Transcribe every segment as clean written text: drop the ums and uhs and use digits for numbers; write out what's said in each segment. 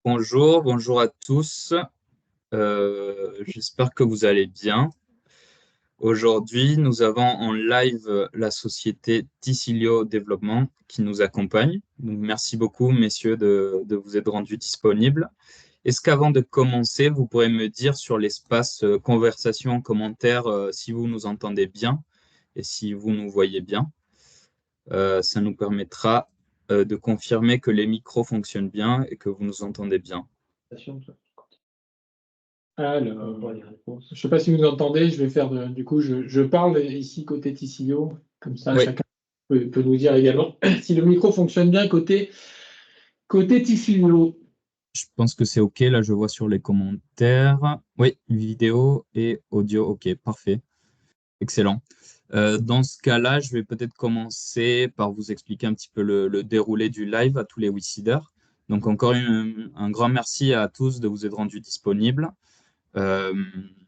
Bonjour, bonjour à tous. J'espère que vous allez bien. Aujourd'hui, nous avons en live la société Ticilio Développement qui nous accompagne. Donc, merci beaucoup, messieurs, de vous être rendus disponibles. Est-ce qu'avant de commencer, vous pourrez me dire sur l'espace conversation, commentaire, si vous nous entendez bien et si vous nous voyez bien? Ça nous permettra de confirmer que les micros fonctionnent bien et que vous nous entendez bien. Alors, je ne sais pas si vous entendez, je vais faire du coup, je parle ici côté Ticilio, comme ça Oui. chacun peut nous dire également si le micro fonctionne bien côté Ticilio. Je pense que c'est OK. Là, je vois sur les commentaires. Oui, vidéo et audio. OK, parfait. Excellent. Dans ce cas-là, je vais peut-être commencer par vous expliquer un petit peu le déroulé du live à tous les Wiksiders. Donc, encore un grand merci à tous de vous être rendus disponibles. Euh,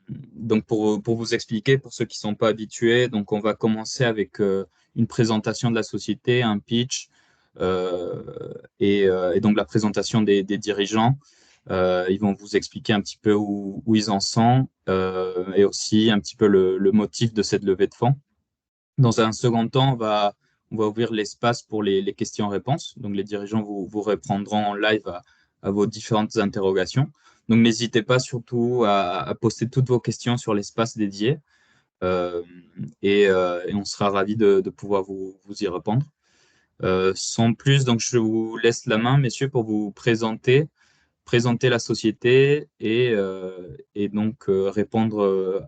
donc, pour vous expliquer, pour ceux qui ne sont pas habitués, donc on va commencer avec une présentation de la société, un pitch, et donc la présentation des dirigeants. Ils vont vous expliquer un petit peu où ils en sont et aussi un petit peu le motif de cette levée de fonds. Dans un second temps, on va ouvrir l'espace pour les questions-réponses. Donc, les dirigeants vous répondront en live à vos différentes interrogations. Donc, n'hésitez pas surtout à poster toutes vos questions sur l'espace dédié euh, et on sera ravis de pouvoir vous y répondre. Sans plus, donc je vous laisse la main, messieurs, pour vous présenter la société et donc répondre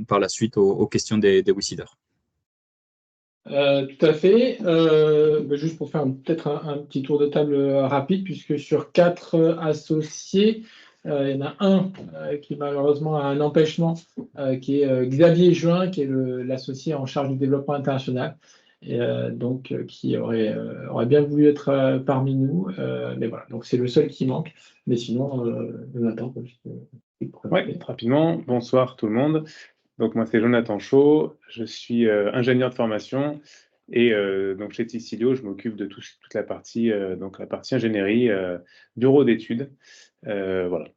par la suite aux questions des Wiksiders. Tout à fait. Juste pour faire peut-être un petit tour de table rapide, puisque sur 4 associés, il y en a un qui malheureusement a un empêchement, qui est Xavier Juin, qui est l'associé en charge du développement international, et donc qui aurait bien voulu être parmi nous. Mais voilà, donc c'est le seul qui manque. Mais sinon, Jonathan, Oui, rapidement. Bonsoir tout le monde. Donc moi c'est Jonathan Chaud, je suis ingénieur de formation et donc chez Ticilio je m'occupe de toute la partie ingénierie, bureau d'études, voilà.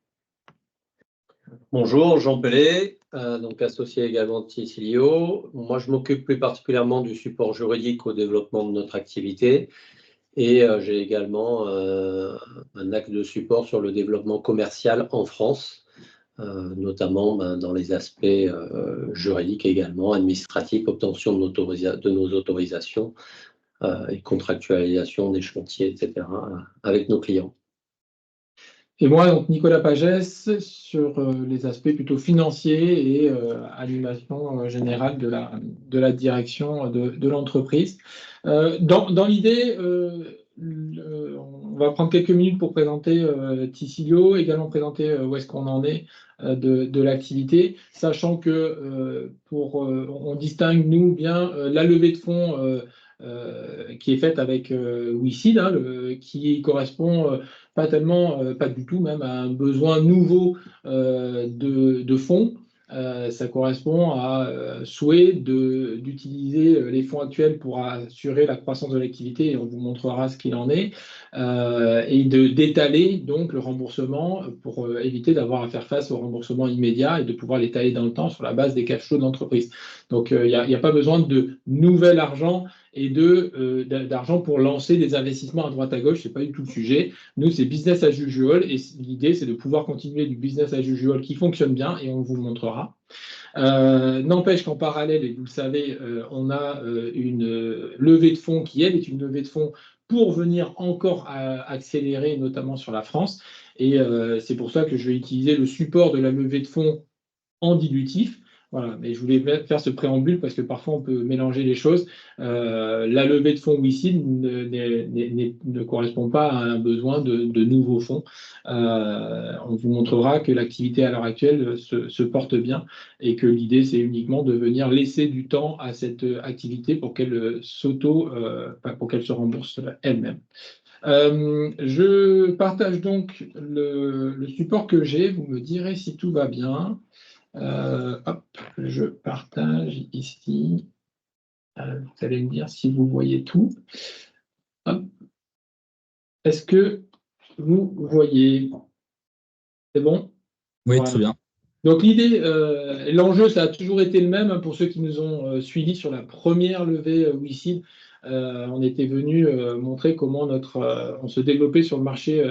Bonjour, Jean Pellet, donc associé également de Ticilio. Moi, je m'occupe plus particulièrement du support juridique au développement de notre activité et j'ai également un axe de support sur le développement commercial en France, notamment dans les aspects juridiques également, administratifs, obtention de nos autorisations et contractualisation des chantiers, etc., avec nos clients. Et moi, donc Nicolas Pagès, sur les aspects plutôt financiers et animation générale de la direction de l'entreprise. Dans l'idée, on va prendre quelques minutes pour présenter Ticilio, également présenter où est-ce qu'on en est de l'activité, sachant que on distingue, nous, bien la levée de fonds qui est faite avec WICID, hein, qui correspond pas tellement, pas du tout même, à un besoin nouveau de fonds. Ça correspond à souhait d'utiliser les fonds actuels pour assurer la croissance de l'activité, et on vous montrera ce qu'il en est, et d'étaler donc le remboursement pour éviter d'avoir à faire face au remboursement immédiat et de pouvoir l'étaler dans le temps sur la base des cash flows de l'entreprise. Donc il n'y a pas besoin de nouvel argent et d'argent pour lancer des investissements à droite à gauche, c'est pas du tout le sujet. Nous, c'est business as usual, et l'idée, c'est de pouvoir continuer du business as usual qui fonctionne bien, et on vous le montrera. N'empêche qu'en parallèle, et vous le savez, on a une levée de fonds qui, elle, est une levée de fonds pour venir encore accélérer, notamment sur la France. Et c'est pour ça que je vais utiliser le support de la levée de fonds en dilutif. Voilà, mais je voulais faire ce préambule parce que parfois on peut mélanger les choses. La levée de fonds WICID ne correspond pas à un besoin de nouveaux fonds. On vous montrera que l'activité à l'heure actuelle se porte bien et que l'idée c'est uniquement de venir laisser du temps à cette activité pour qu'elle pour qu'elle se rembourse elle-même. Je partage donc le support que j'ai. Vous me direz si tout va bien. Hop, je partage ici. Vous allez me dire si vous voyez tout. Hop. Est-ce que vous voyez. C'est bon? Oui, Voilà. très bien. Donc l'idée, l'enjeu, ça a toujours été le même, hein, pour ceux qui nous ont suivis sur la première levée WeSeed. On était venu montrer comment on se développait sur le marché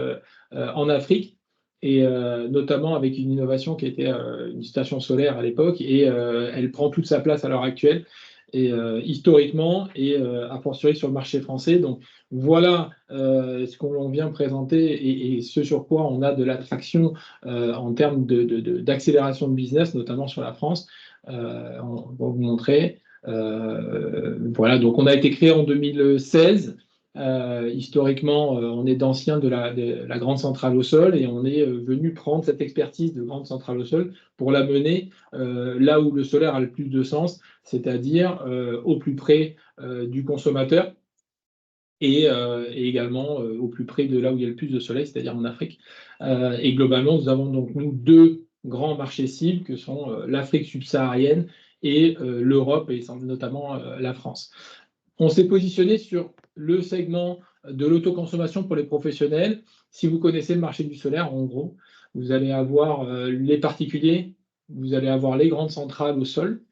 en Afrique, et notamment avec une innovation qui était une station solaire à l'époque, et elle prend toute sa place à l'heure actuelle, et historiquement, et a fortiori sur le marché français. Donc voilà ce qu'on vient présenter, et ce sur quoi on a de l'attraction en termes d'accélération de business, notamment sur la France. On va vous montrer. Voilà, donc on a été créé en 2016. Historiquement, on est d'anciens de la grande centrale au sol, et on est venu prendre cette expertise de grande centrale au sol pour la mener là où le solaire a le plus de sens, c'est-à-dire au plus près du consommateur, et également au plus près de là où il y a le plus de soleil, c'est-à-dire en Afrique. Et globalement, nous avons donc deux grands marchés cibles, que sont l'Afrique subsaharienne et l'Europe, et notamment la France. On s'est positionné sur le segment de l'autoconsommation pour les professionnels. Si vous connaissez le marché du solaire, en gros, vous allez avoir les particuliers, vous allez avoir les grandes centrales au sol,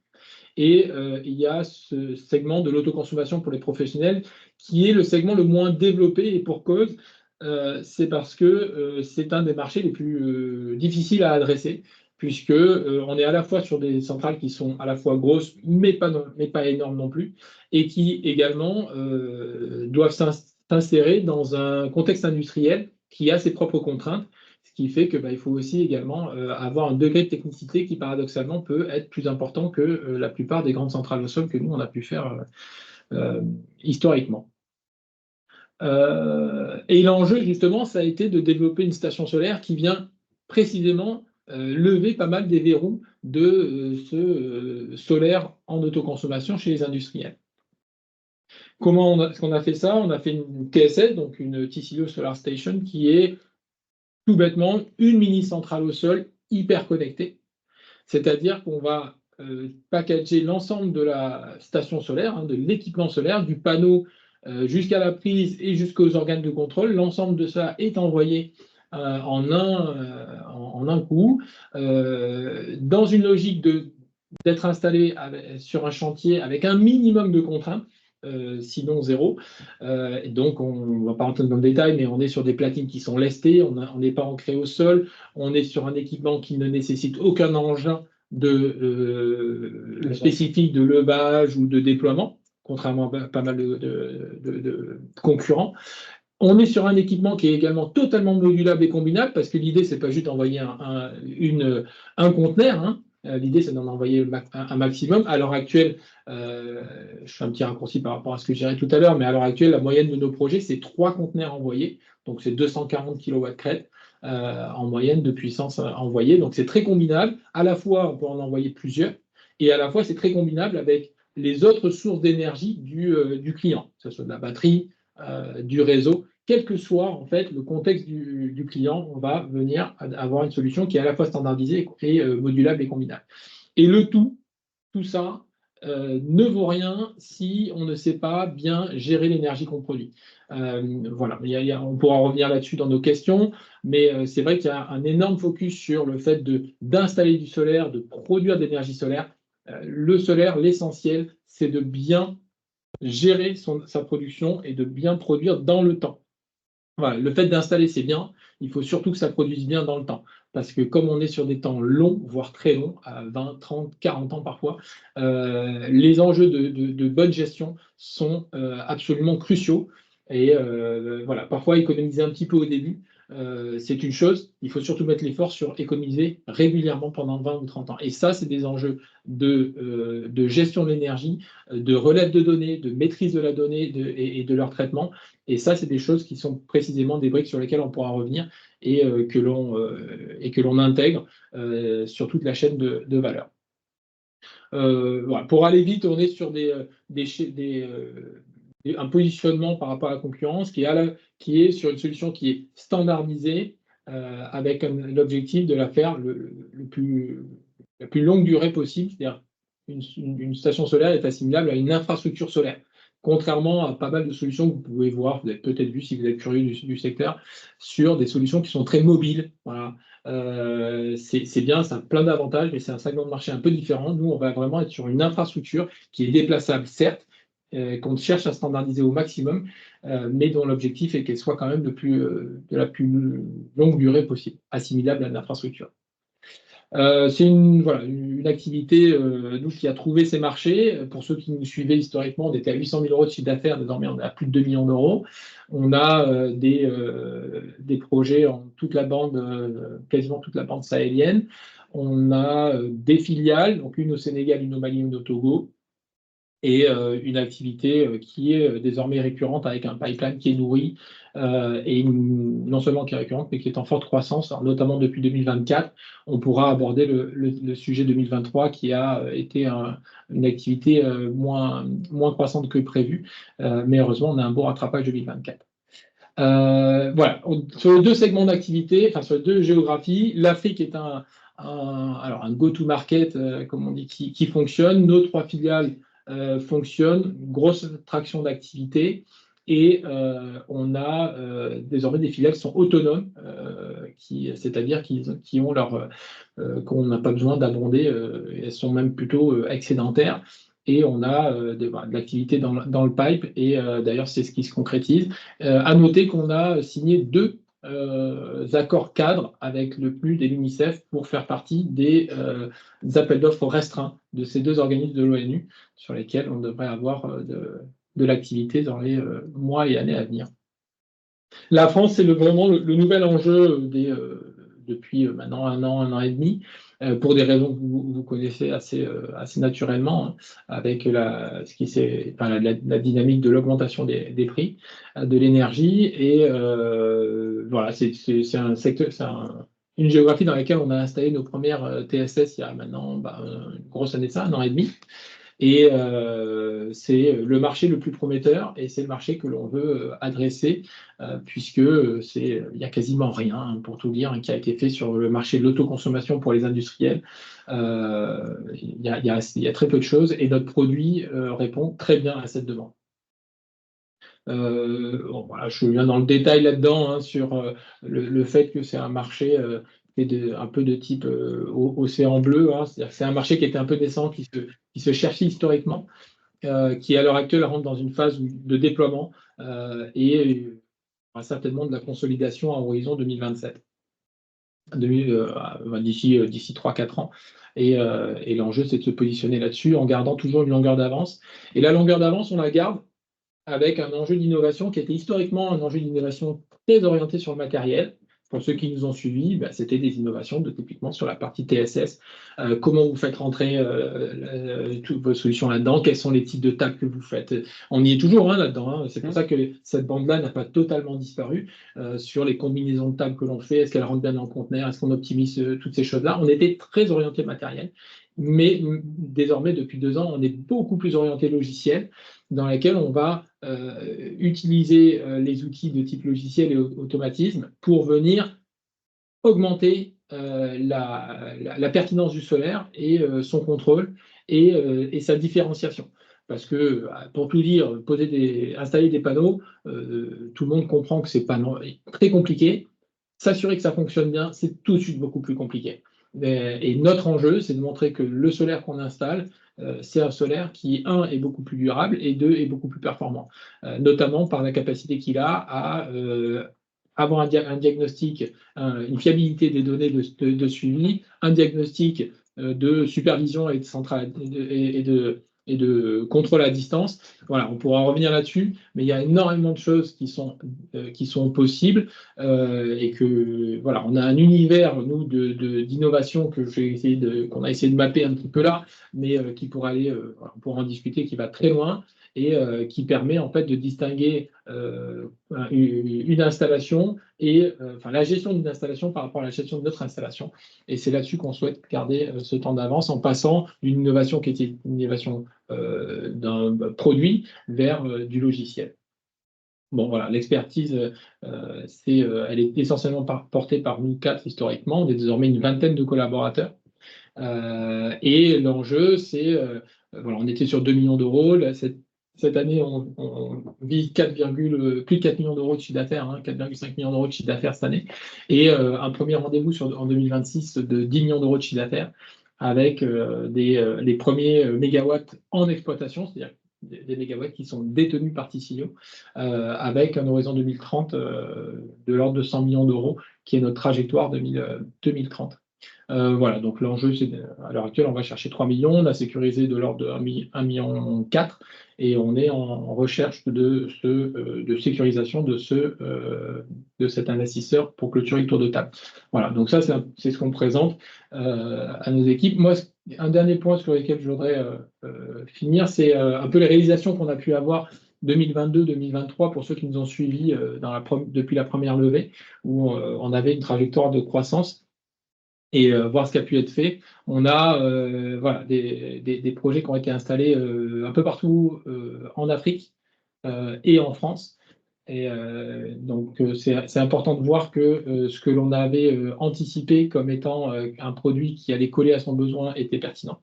et il y a ce segment de l'autoconsommation pour les professionnels qui est le segment le moins développé, et pour cause, c'est parce que c'est un des marchés les plus difficiles à adresser, puisque on est à la fois sur des centrales qui sont à la fois grosses, mais pas énormes non plus, et qui également doivent s'insérer dans un contexte industriel qui a ses propres contraintes. Ce qui fait que il faut aussi également avoir un degré de technicité qui paradoxalement peut être plus important que la plupart des grandes centrales au sol que nous on a pu faire historiquement. Et l'enjeu justement, ça a été de développer une station solaire qui vient précisément lever pas mal des verrous de ce solaire en autoconsommation chez les industriels. Comment est-ce qu'on a fait ça? On a fait une TSS, donc une TCO Solar Station, qui est tout bêtement une mini centrale au sol hyper connectée. C'est-à-dire qu'on va packager l'ensemble de la station solaire, hein, de l'équipement solaire, du panneau jusqu'à la prise et jusqu'aux organes de contrôle. L'ensemble de ça est envoyé en un coup, dans une logique d'être installé sur un chantier avec un minimum de contraintes. Sinon zéro. Donc, on ne va pas rentrer dans le détail, mais on est sur des platines qui sont lestées, on n'est pas ancré au sol, on est sur un équipement qui ne nécessite aucun engin spécifique de levage ou de déploiement, contrairement à pas mal de concurrents. On est sur un équipement qui est également totalement modulable et combinable, parce que l'idée, c'est pas juste d'envoyer un conteneur, hein. L'idée, c'est d'en envoyer un maximum. À l'heure actuelle, je fais un petit raccourci par rapport à ce que je dirais tout à l'heure, mais à l'heure actuelle, la moyenne de nos projets, c'est 3 conteneurs envoyés. Donc, c'est 240 kW crête en moyenne de puissance envoyée. Donc, c'est très combinable. À la fois, on peut en envoyer plusieurs, et à la fois, c'est très combinable avec les autres sources d'énergie du client, que ce soit de la batterie, du réseau. Quel que soit en fait le contexte du client, on va venir avoir une solution qui est à la fois standardisée et modulable et combinable. Et tout ça ne vaut rien si on ne sait pas bien gérer l'énergie qu'on produit. Voilà, on pourra revenir là-dessus dans nos questions, mais c'est vrai qu'il y a un énorme focus sur le fait d'installer du solaire, de produire de l'énergie solaire. Le solaire, l'essentiel, c'est de bien gérer sa production et de bien produire dans le temps. Voilà, le fait d'installer, c'est bien. Il faut surtout que ça produise bien dans le temps. Parce que comme on est sur des temps longs, voire très longs, à 20, 30, 40 ans parfois, les enjeux de bonne gestion sont absolument cruciaux. Et voilà, parfois économiser un petit peu au début, c'est une chose. Il faut surtout mettre l'effort sur économiser régulièrement pendant 20 ou 30 ans. Et ça, c'est des enjeux de gestion de l'énergie, de relève de données, de maîtrise de la donnée et de leur traitement. Et ça, c'est des choses qui sont précisément des briques sur lesquelles on pourra revenir et que l'on intègre sur toute la chaîne de valeur. Voilà. Pour aller vite, on est sur un positionnement par rapport à la concurrence qui est sur une solution qui est standardisée avec l'objectif de la faire la plus longue durée possible. C'est-à-dire une station solaire est assimilable à une infrastructure solaire. contrairement à pas mal de solutions que vous pouvez voir, vous avez peut-être vu si vous êtes curieux du secteur, sur des solutions qui sont très mobiles. Voilà. C'est bien, ça a plein d'avantages, mais c'est un segment de marché un peu différent. Nous, on va vraiment être sur une infrastructure qui est déplaçable, certes, qu'on cherche à standardiser au maximum, mais dont l'objectif est qu'elle soit quand même de la plus longue durée possible, assimilable à l'infrastructure. C'est une activité nous, qui a trouvé ses marchés. Pour ceux qui nous suivaient historiquement, on était à 800 000 € de chiffre d'affaires, désormais on est à plus de 2 millions d'euros. On a des projets en toute la bande, quasiment toute la bande sahélienne. On a des filiales, donc une au Sénégal, une au Mali, une au Togo, et une activité qui est désormais récurrente avec un pipeline qui est nourri et non seulement qui est récurrente, mais qui est en forte croissance, alors notamment depuis 2024. On pourra aborder le sujet 2023 qui a été une activité moins croissante que prévu, mais heureusement, on a un bon rattrapage 2024. Voilà, sur les deux segments d'activité, enfin sur les deux géographies, l'Afrique est un go-to-market, comme on dit, qui fonctionne. Nos 3 filiales fonctionnent, grosse traction d'activité, et on a désormais des filiales qui sont autonomes, c'est-à-dire qui ont qu'on n'a pas besoin d'abonder, elles sont même plutôt excédentaires. Et on a de l'activité dans le pipe, et d'ailleurs c'est ce qui se concrétise. À noter qu'on a signé 2 accords cadres avec le PNUD et l'UNICEF pour faire partie des appels d'offres restreints de ces 2 organismes de l'ONU, sur lesquels on devrait avoir de l'activité dans les mois et années à venir. La France, c'est vraiment le nouvel enjeu depuis maintenant un an et demi, pour des raisons que vous connaissez assez naturellement, hein, avec la dynamique de l'augmentation des prix de l'énergie. Et voilà, c'est un secteur, une géographie dans laquelle on a installé nos premières TSS il y a maintenant une grosse année de ça, 1 an et demi. Et c'est le marché le plus prometteur, et c'est le marché que l'on veut adresser, puisque il n'y a quasiment rien, hein, pour tout dire, qui a été fait sur le marché de l'autoconsommation pour les industriels. Il y a très peu de choses, et notre produit répond très bien à cette demande. Voilà, je viens dans le détail là-dedans, hein, sur le fait que c'est un marché un peu de type océan bleu, hein, c'est-à-dire que c'est un marché qui était un peu naissant, qui se cherchait historiquement, qui à l'heure actuelle rentre dans une phase de déploiement, et certainement de la consolidation à horizon 2027, d'ici 3-4 ans. Et l'enjeu, c'est de se positionner là-dessus en gardant toujours une longueur d'avance. Et la longueur d'avance, on la garde avec un enjeu d'innovation qui était historiquement un enjeu d'innovation très orienté sur le matériel. Pour ceux qui nous ont suivis, c'était des innovations typiquement sur la partie TSS. Comment vous faites rentrer toutes vos solutions là-dedans? Quels sont les types de tables que vous faites? On y est toujours là-dedans. Hein. C'est pour ça que cette bande-là n'a pas totalement disparu, sur les combinaisons de tables que l'on fait. Est-ce qu'elles rentrent bien dans le conteneur? Est-ce qu'on optimise toutes ces choses-là? On était très orienté matériel. Mais désormais, depuis 2 ans, on est beaucoup plus orienté logiciel, dans lesquels on va utiliser les outils de type logiciel et automatisme pour venir augmenter la pertinence du solaire et son contrôle et sa différenciation. Parce que, pour tout dire, installer des panneaux, tout le monde comprend que c'est pas très compliqué. S'assurer que ça fonctionne bien, c'est tout de suite beaucoup plus compliqué. Et notre enjeu, c'est de montrer que le solaire qu'on installe, c'est un solaire qui, 1, est beaucoup plus durable, et 2, est beaucoup plus performant, notamment par la capacité qu'il a à avoir un diagnostic, une fiabilité des données de suivi, un diagnostic de supervision et de contrôle à distance. Voilà, on pourra revenir là-dessus, mais il y a énormément de choses qui sont possibles, et que voilà, on a un univers, nous, d'innovation qu'on a essayé de mapper un petit peu là, mais qui pourra aller, on pourra en discuter, qui va très loin, et qui permet en fait de distinguer une installation et la gestion d'une installation par rapport à la gestion de notre installation. Et c'est là-dessus qu'on souhaite garder ce temps d'avance, en passant d'une innovation qui était une innovation d'un produit vers du logiciel. Bon, voilà, l'expertise, elle est essentiellement portée par nous 4 historiquement. On est désormais une vingtaine de collaborateurs. Et l'enjeu, c'est, voilà, on était sur 2 millions d'euros. Cette année, on vise plus de 4 millions d'euros de chiffre d'affaires, 4,5 millions d'euros de chiffre d'affaires cette année, et un premier rendez-vous en 2026 de 10 millions d'euros de chiffre d'affaires, avec les premiers mégawatts en exploitation, c'est-à-dire des mégawatts qui sont détenus par Ticillio, avec un horizon 2030 de l'ordre de 100 millions d'euros, qui est notre trajectoire 2030. Voilà, donc l'enjeu, c'est à l'heure actuelle, on va chercher 3 millions, on a sécurisé de l'ordre de 1,4 million, et on est en recherche de sécurisation de cet investisseur pour clôturer le tour de table. Voilà, donc ça, c'est ce qu'on présente à nos équipes. Moi, un dernier point sur lequel je voudrais finir, c'est un peu les réalisations qu'on a pu avoir 2022-2023 pour ceux qui nous ont suivis depuis la première levée, où on avait une trajectoire de croissance. Et voir ce qui a pu être fait. On a voilà, des projets qui ont été installés un peu partout en Afrique et en France. Et donc, c'est important de voir que ce que l'on avait anticipé comme étant un produit qui allait coller à son besoin était pertinent.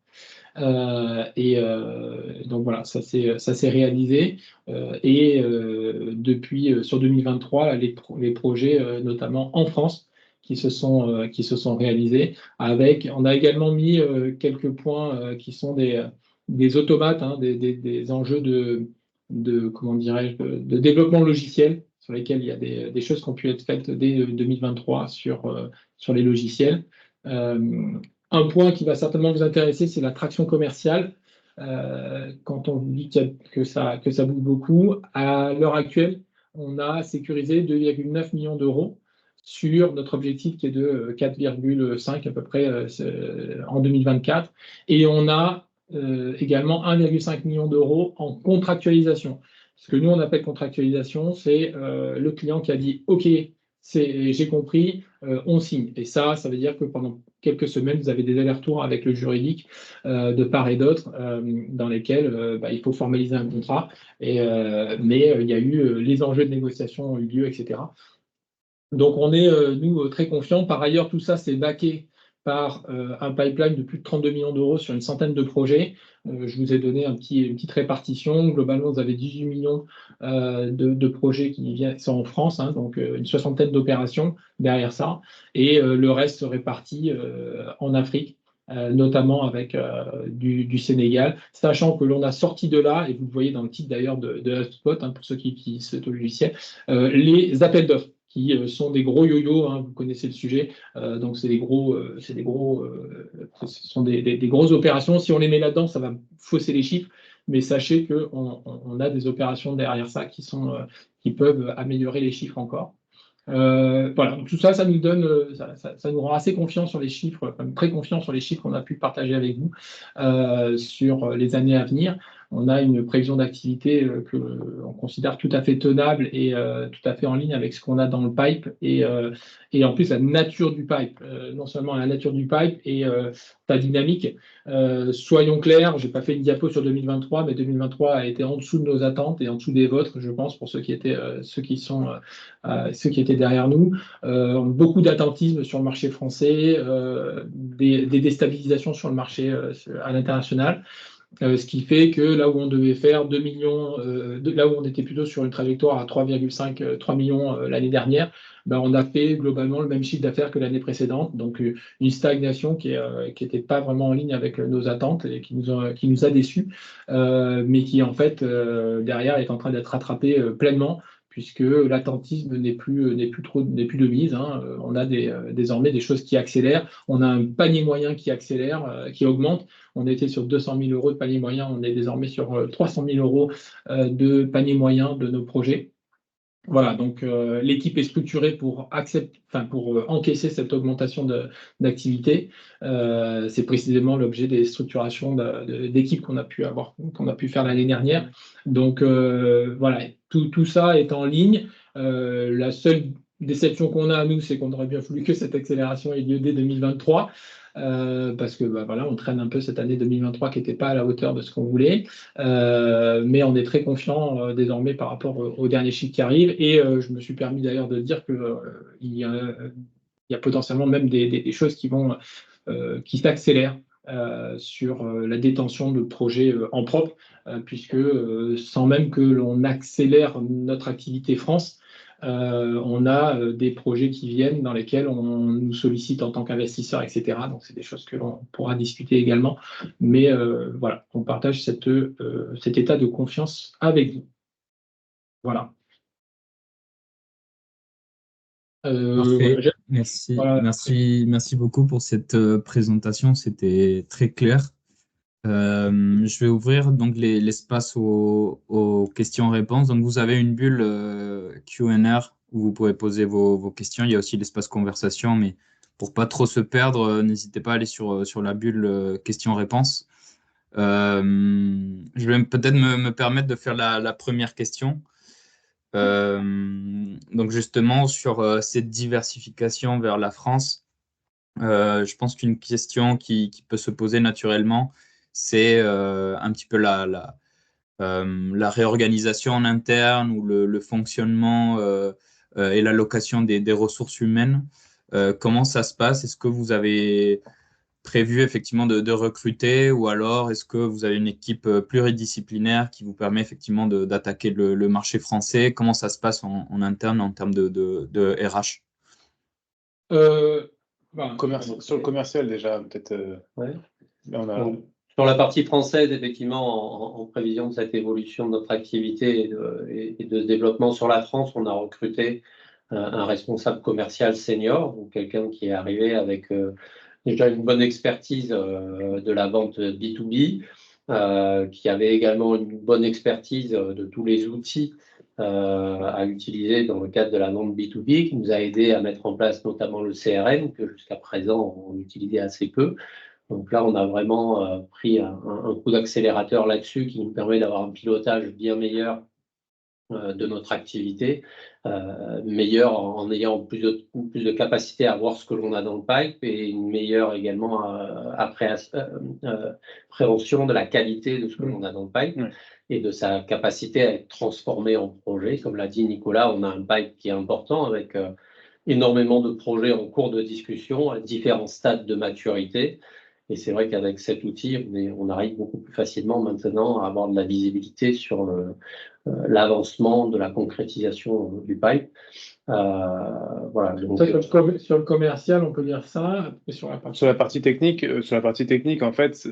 Donc voilà, ça s'est réalisé. Depuis, sur 2023, là, les projets, notamment en France, qui se sont réalisés. On a également mis quelques points qui sont des automates, des enjeux comment dirais-je, de développement logiciel, sur lesquels il y a des choses qui ont pu être faites dès 2023 sur les logiciels. Un point qui va certainement vous intéresser, c'est la traction commerciale. Quand on vous dit que ça bouge beaucoup, à l'heure actuelle, on a sécurisé 2,9 millions d'euros sur notre objectif qui est de 4,5 à peu près en 2024. Et on a également 1,5 million d'euros en contractualisation. Ce que nous, on appelle contractualisation, c'est le client qui a dit « OK, j'ai compris, on signe ». Et ça veut dire que pendant quelques semaines, vous avez des allers-retours avec le juridique de part et d'autre dans lesquels il faut formaliser un contrat. Mais il y a eu les enjeux de négociation ont eu lieu, etc. Donc, on est, nous, très confiants. Par ailleurs, tout ça, c'est backé par un pipeline de plus de 32 millions d'euros sur une centaine de projets. Je vous ai donné une petite répartition. Globalement, vous avez 18 millions de projets qui sont en France, donc une soixantaine d'opérations derrière ça. Et le reste se répartit en Afrique, notamment avec du Sénégal, sachant que l'on a sorti de là, et vous le voyez dans le titre d'ailleurs de HubSpot, pour ceux qui utilisent le logiciel, les appels d'offres, qui sont des gros yo-yo, vous connaissez le sujet, donc ce sont des grosses opérations. Si on les met là-dedans, ça va fausser les chiffres, mais sachez qu'on a des opérations derrière ça qui peuvent améliorer les chiffres encore. Voilà, donc tout ça, ça nous donne, ça nous rend assez confiants sur les chiffres, très confiants sur les chiffres qu'on a pu partager avec vous sur les années à venir. On a une prévision d'activité que l'on considère tout à fait tenable et tout à fait en ligne avec ce qu'on a dans le pipe et en plus la nature du pipe, non seulement la nature du pipe et sa dynamique. Soyons clairs, je n'ai pas fait une diapo sur 2023, mais 2023 a été en dessous de nos attentes et en dessous des vôtres, je pense, pour ceux qui étaient derrière nous. Beaucoup d'attentisme sur le marché français, des déstabilisations sur le marché à l'international. Ce qui fait que là où on devait faire 2 millions, là où on était plutôt sur une trajectoire à 3,5, 3 millions l'année dernière, on a fait globalement le même chiffre d'affaires que l'année précédente. Donc une stagnation qui n'était pas vraiment en ligne avec nos attentes et qui nous a déçus, mais qui en fait derrière est en train d'être rattrapé pleinement, puisque l'attentisme n'est plus de mise. On a désormais des choses qui accélèrent. On a un panier moyen qui accélère, qui augmente. On était sur 200 000 euros de panier moyen. On est désormais sur 300 000 euros de panier moyen de nos projets. Voilà, donc l'équipe est structurée pour encaisser cette augmentation d'activité. C'est précisément l'objet des structurations d'équipes qu'on a pu faire l'année dernière. Donc voilà, tout ça est en ligne. La seule déception qu'on a à nous, c'est qu'on aurait bien voulu que cette accélération ait lieu dès 2023. Parce que voilà, on traîne un peu cette année 2023 qui n'était pas à la hauteur de ce qu'on voulait, mais on est très confiant désormais par rapport aux derniers chiffres qui arrivent, et je me suis permis d'ailleurs de dire qu'il y a potentiellement même des choses qui s'accélèrent sur la détention de projets en propre, puisque sans même que l'on accélère notre activité France, on a des projets qui viennent dans lesquels on nous sollicite en tant qu'investisseur, etc. Donc, c'est des choses que l'on pourra discuter également. Mais voilà, on partage cet état de confiance avec vous. Voilà. Parfait. Voilà, Merci. voilà. Merci beaucoup pour cette présentation. C'était très clair. Je vais ouvrir donc l'espace aux questions-réponses. Donc, vous avez une bulle Q&A où vous pouvez poser vos questions. Il y a aussi l'espace conversation, mais pour pas trop se perdre, n'hésitez pas à aller sur la bulle questions-réponses. Je vais peut-être me permettre de faire la première question. Donc, justement, sur cette diversification vers la France, je pense qu'une question qui peut se poser naturellement, c'est un petit peu la réorganisation en interne ou le fonctionnement et l'allocation des ressources humaines. Comment ça se passe? Est-ce que vous avez prévu effectivement de recruter ou alors est-ce que vous avez une équipe pluridisciplinaire qui vous permet effectivement d'attaquer le marché français? Comment ça se passe en interne en termes de RH? Sur le commercial, déjà, peut-être. Ouais. Là, on a... Donc, sur la partie française, effectivement, en prévision de cette évolution de notre activité et de ce développement sur la France, on a recruté un responsable commercial senior, donc quelqu'un qui est arrivé avec déjà une bonne expertise de la vente B2B, qui avait également une bonne expertise de tous les outils à utiliser dans le cadre de la vente B2B, qui nous a aidé à mettre en place notamment le CRM, que jusqu'à présent on utilisait assez peu. Donc là, on a vraiment pris un coup d'accélérateur là-dessus qui nous permet d'avoir un pilotage bien meilleur de notre activité, meilleur en ayant plus de capacité à voir ce que l'on a dans le pipe et une meilleure également prévention de la qualité de ce que l'on a dans le pipe et de sa capacité à être transformé en projet. Comme l'a dit Nicolas, on a un pipe qui est important avec énormément de projets en cours de discussion à différents stades de maturité. Et c'est vrai qu'avec cet outil, on arrive beaucoup plus facilement maintenant à avoir de la visibilité sur l'avancement de la concrétisation du pipe. Voilà. Donc, sur le commercial, on peut dire ça. Sur la partie technique, en fait,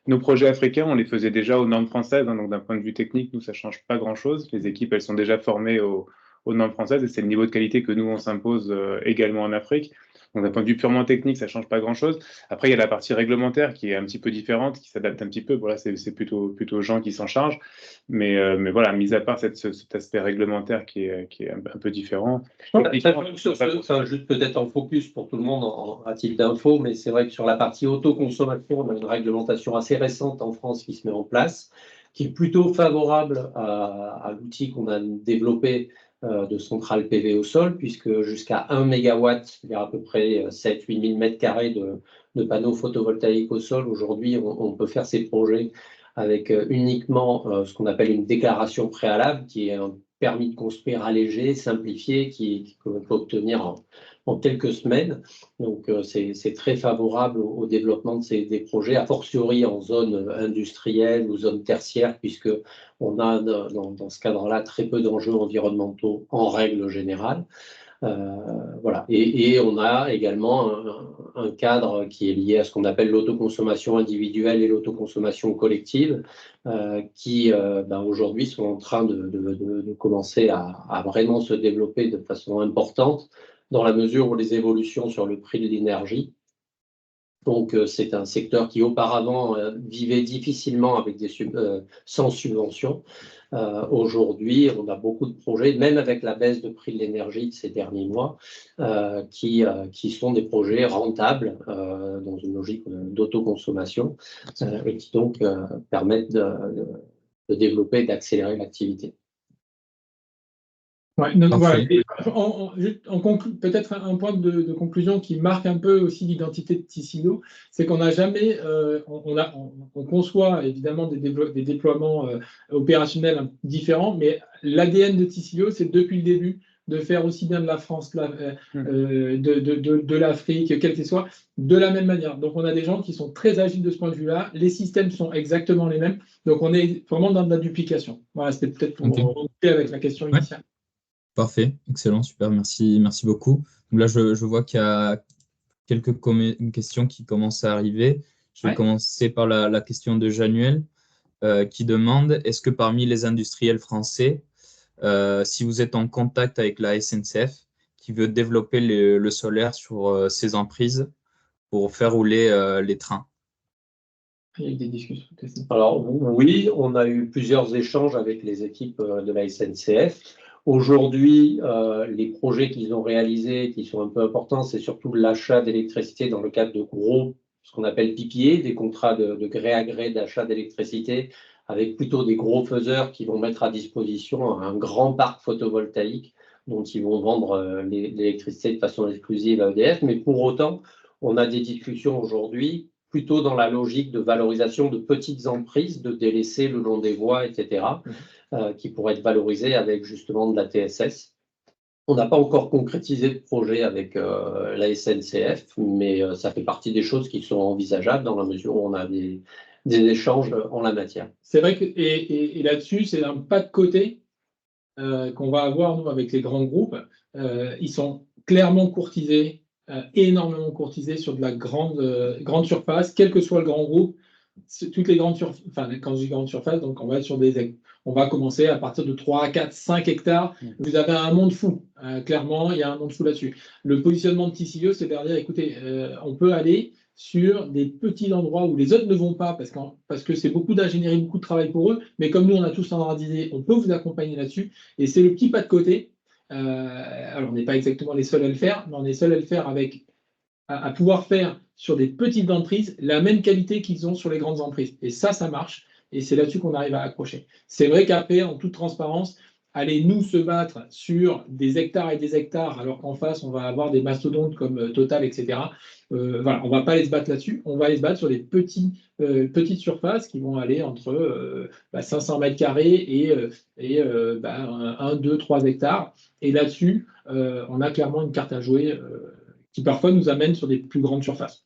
nos projets africains, on les faisait déjà aux normes françaises. Hein, donc, d'un point de vue technique, nous, ça ne change pas grand-chose. Les équipes, elles sont déjà formées aux normes françaises et c'est le niveau de qualité que nous, on s'impose également en Afrique. Donc, d'un point de vue purement technique, ça ne change pas grand-chose. Après, il y a la partie réglementaire qui est un petit peu différente, qui s'adapte un petit peu. Voilà, c'est plutôt Jean qui s'en charge. Mais voilà, mis à part cet aspect réglementaire qui est un peu différent. Juste peut-être en focus pour tout le monde à titre d'info, mais c'est vrai que sur la partie autoconsommation, on a une réglementation assez récente en France qui se met en place, qui est plutôt favorable à l'outil qu'on a développé de centrale PV au sol, puisque jusqu'à 1 MW, il y a à peu près 7-8 000 m² de panneaux photovoltaïques au sol. Aujourd'hui, on peut faire ces projets avec uniquement ce qu'on appelle une déclaration préalable, qui est un permis de construire allégé, simplifié, qu'on peut obtenir en quelques semaines. Donc, c'est très favorable au développement des projets, a fortiori en zone industrielle ou zone tertiaire, puisqu'on a dans ce cadre-là très peu d'enjeux environnementaux en règle générale. Voilà. Et on a également un cadre qui est lié à ce qu'on appelle l'autoconsommation individuelle et l'autoconsommation collective, qui aujourd'hui sont en train de commencer à vraiment se développer de façon importante dans la mesure où les évolutions sur le prix de l'énergie. Donc, c'est un secteur qui auparavant vivait difficilement avec sans subvention. Aujourd'hui, on a beaucoup de projets, même avec la baisse de prix de l'énergie de ces derniers mois, qui sont des projets rentables dans une logique d'autoconsommation et qui donc permettent de développer et d'accélérer l'activité. Ouais, donc voilà. Peut-être un point de conclusion qui marque un peu aussi l'identité de Tissilo, c'est qu'on n'a jamais, on conçoit évidemment des déploiements opérationnels différents, mais l'ADN de Tissilo, c'est depuis le début de faire aussi bien de la France, de l'Afrique, quel que soit, de la même manière. Donc, on a des gens qui sont très agiles de ce point de vue-là. Les systèmes sont exactement les mêmes. Donc, on est vraiment dans de la duplication. Voilà, c'était peut-être pour reboucler avec la question initiale. Parfait, excellent, super, merci beaucoup. Donc là, je vois qu'il y a quelques questions qui commencent à arriver. Je vais commencer par la question de Januel qui demande, est-ce que parmi les industriels français, si vous êtes en contact avec la SNCF qui veut développer le solaire sur ses emprises pour faire rouler les trains? Il y a eu des discussions. Alors oui, on a eu plusieurs échanges avec les équipes de la SNCF. Aujourd'hui, les projets qu'ils ont réalisés, qui sont un peu importants, c'est surtout l'achat d'électricité dans le cadre de gros, ce qu'on appelle PPA, des contrats de gré à gré d'achat d'électricité, avec plutôt des gros faiseurs qui vont mettre à disposition un grand parc photovoltaïque dont ils vont vendre l'électricité de façon exclusive à EDF. Mais pour autant, on a des discussions aujourd'hui plutôt dans la logique de valorisation de petites emprises, de délaissés le long des voies, etc., qui pourraient être valorisées avec justement de la TSS. On n'a pas encore concrétisé de projet avec la SNCF, mais ça fait partie des choses qui sont envisageables dans la mesure où on a des échanges en la matière. C'est vrai que, et là-dessus, c'est un pas de côté qu'on va avoir, nous, avec les grands groupes. Ils sont clairement courtisés, énormément courtisés sur de la grande surface, quel que soit le grand groupe. Toutes les grandes surfaces, enfin, quand je dis grande surface, donc on va commencer à partir de 3, 4, 5 hectares. Vous avez un monde fou. Clairement, il y a un monde fou là-dessus. Le positionnement de T-Silio, c'est de dire, écoutez, on peut aller sur des petits endroits où les autres ne vont pas, parce que c'est beaucoup d'ingénierie, beaucoup de travail pour eux, mais comme nous, on a tous standardisé, on peut vous accompagner là-dessus. Et c'est le petit pas de côté. Alors, on n'est pas exactement les seuls à le faire, mais on est seuls à le faire à pouvoir faire sur des petites emprises la même qualité qu'ils ont sur les grandes emprises. Et ça marche. Et c'est là-dessus qu'on arrive à accrocher. C'est vrai qu'après, en toute transparence, aller nous se battre sur des hectares et des hectares, alors qu'en face, on va avoir des mastodontes comme Total, etc. Voilà, on ne va pas aller se battre là-dessus. On va aller se battre sur des petites surfaces qui vont aller entre 500 mètres carrés et 1, 2, 3 hectares. Et là-dessus, on a clairement une carte à jouer qui parfois nous amène sur des plus grandes surfaces.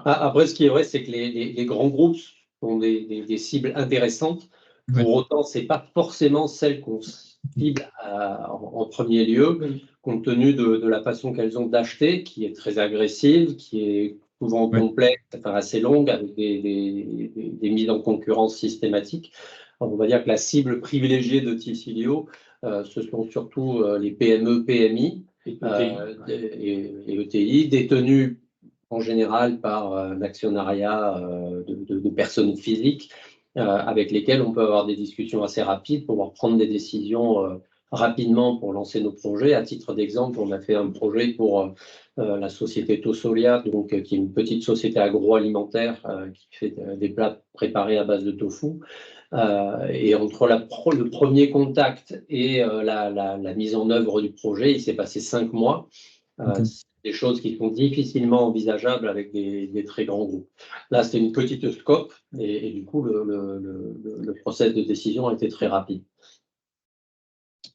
Après, ce qui est vrai, c'est que les grands groupes sont des cibles intéressantes. Pour autant, ce n'est pas forcément celles qu'on cible en premier lieu, compte tenu de la façon qu'elles ont d'acheter, qui est très agressive, qui est souvent complexe, enfin assez longue, avec des mises en concurrence systématiques. Alors, on va dire que la cible privilégiée de T-Silio, ce sont surtout les PME, PMI et ETI, détenus en général par un actionnariat de personnes physiques avec lesquelles on peut avoir des discussions assez rapides pour pouvoir prendre des décisions rapidement pour lancer nos projets. À titre d'exemple, on a fait un projet pour la société Tosolia, donc, qui est une petite société agroalimentaire qui fait des plats préparés à base de tofu. Et entre le premier contact et la mise en œuvre du projet, il s'est passé 5 mois. C'est des choses qui sont difficilement envisageables avec des très grands groupes. Là, c'était une petite scope et du coup, le process de décision a été très rapide.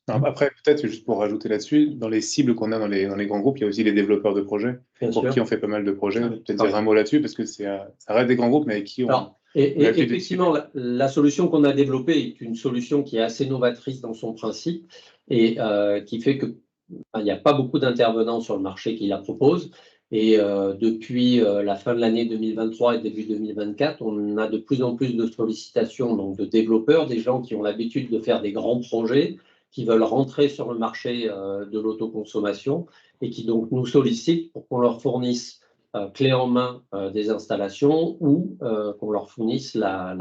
Après, peut-être, juste pour rajouter là-dessus, dans les cibles qu'on a dans les grands groupes, il y a aussi les développeurs de projets, qui on fait pas mal de projets. Peut-être dire un mot là-dessus, parce que ça reste des grands groupes, mais avec qui on... Et effectivement, la solution qu'on a développée est une solution qui est assez novatrice dans son principe et qui fait qu'il n'y a pas beaucoup d'intervenants sur le marché qui la proposent. Et depuis la fin de l'année 2023 et début 2024, on a de plus en plus de sollicitations donc de développeurs, des gens qui ont l'habitude de faire des grands projets, qui veulent rentrer sur le marché de l'autoconsommation et qui donc nous sollicitent pour qu'on leur fournisse clé en main des installations ou qu'on leur fournisse la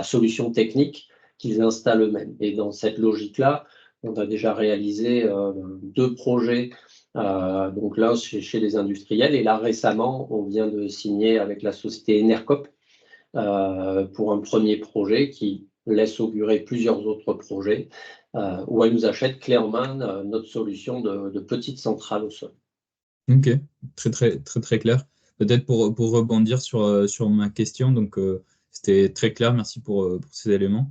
solution technique qu'ils installent eux-mêmes. Et dans cette logique-là, on a déjà réalisé 2 projets, donc là chez les industriels, et là récemment, on vient de signer avec la société Enercop pour un premier projet qui laisse augurer plusieurs autres projets où elle nous achète clé en main notre solution de petite centrale au sol. Ok, très clair. Peut-être pour rebondir sur ma question, donc c'était très clair, merci pour ces éléments.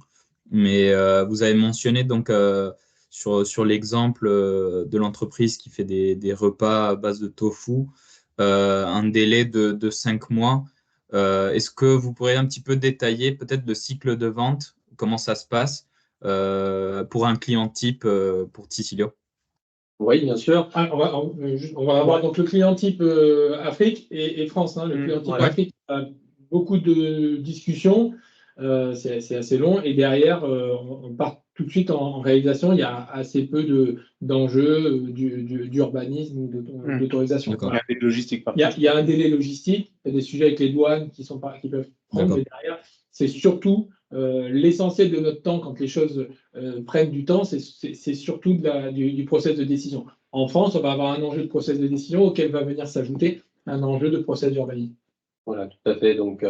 Mais vous avez mentionné donc sur l'exemple de l'entreprise qui fait des repas à base de tofu, un délai de 5 mois. Est-ce que vous pourriez un petit peu détailler peut-être le cycle de vente, comment ça se passe pour un client type pour Ticilio? Oui, bien sûr. On va avoir donc le client type Afrique et France. Le client type Afrique a beaucoup de discussions, c'est assez long. Et derrière, on part tout de suite en réalisation. Il y a assez peu d'enjeux d'urbanisme ou d'autorisation. Il y a un délai logistique. Il y a un délai logistique, il y a des sujets avec les douanes qui peuvent prendre, mais derrière, c'est surtout l'essentiel de notre temps quand les choses prennent du temps, c'est surtout du process de décision. En France, on va avoir un enjeu de process de décision auquel va venir s'ajouter un enjeu de process d'urbanisme. Voilà, tout à fait. Donc,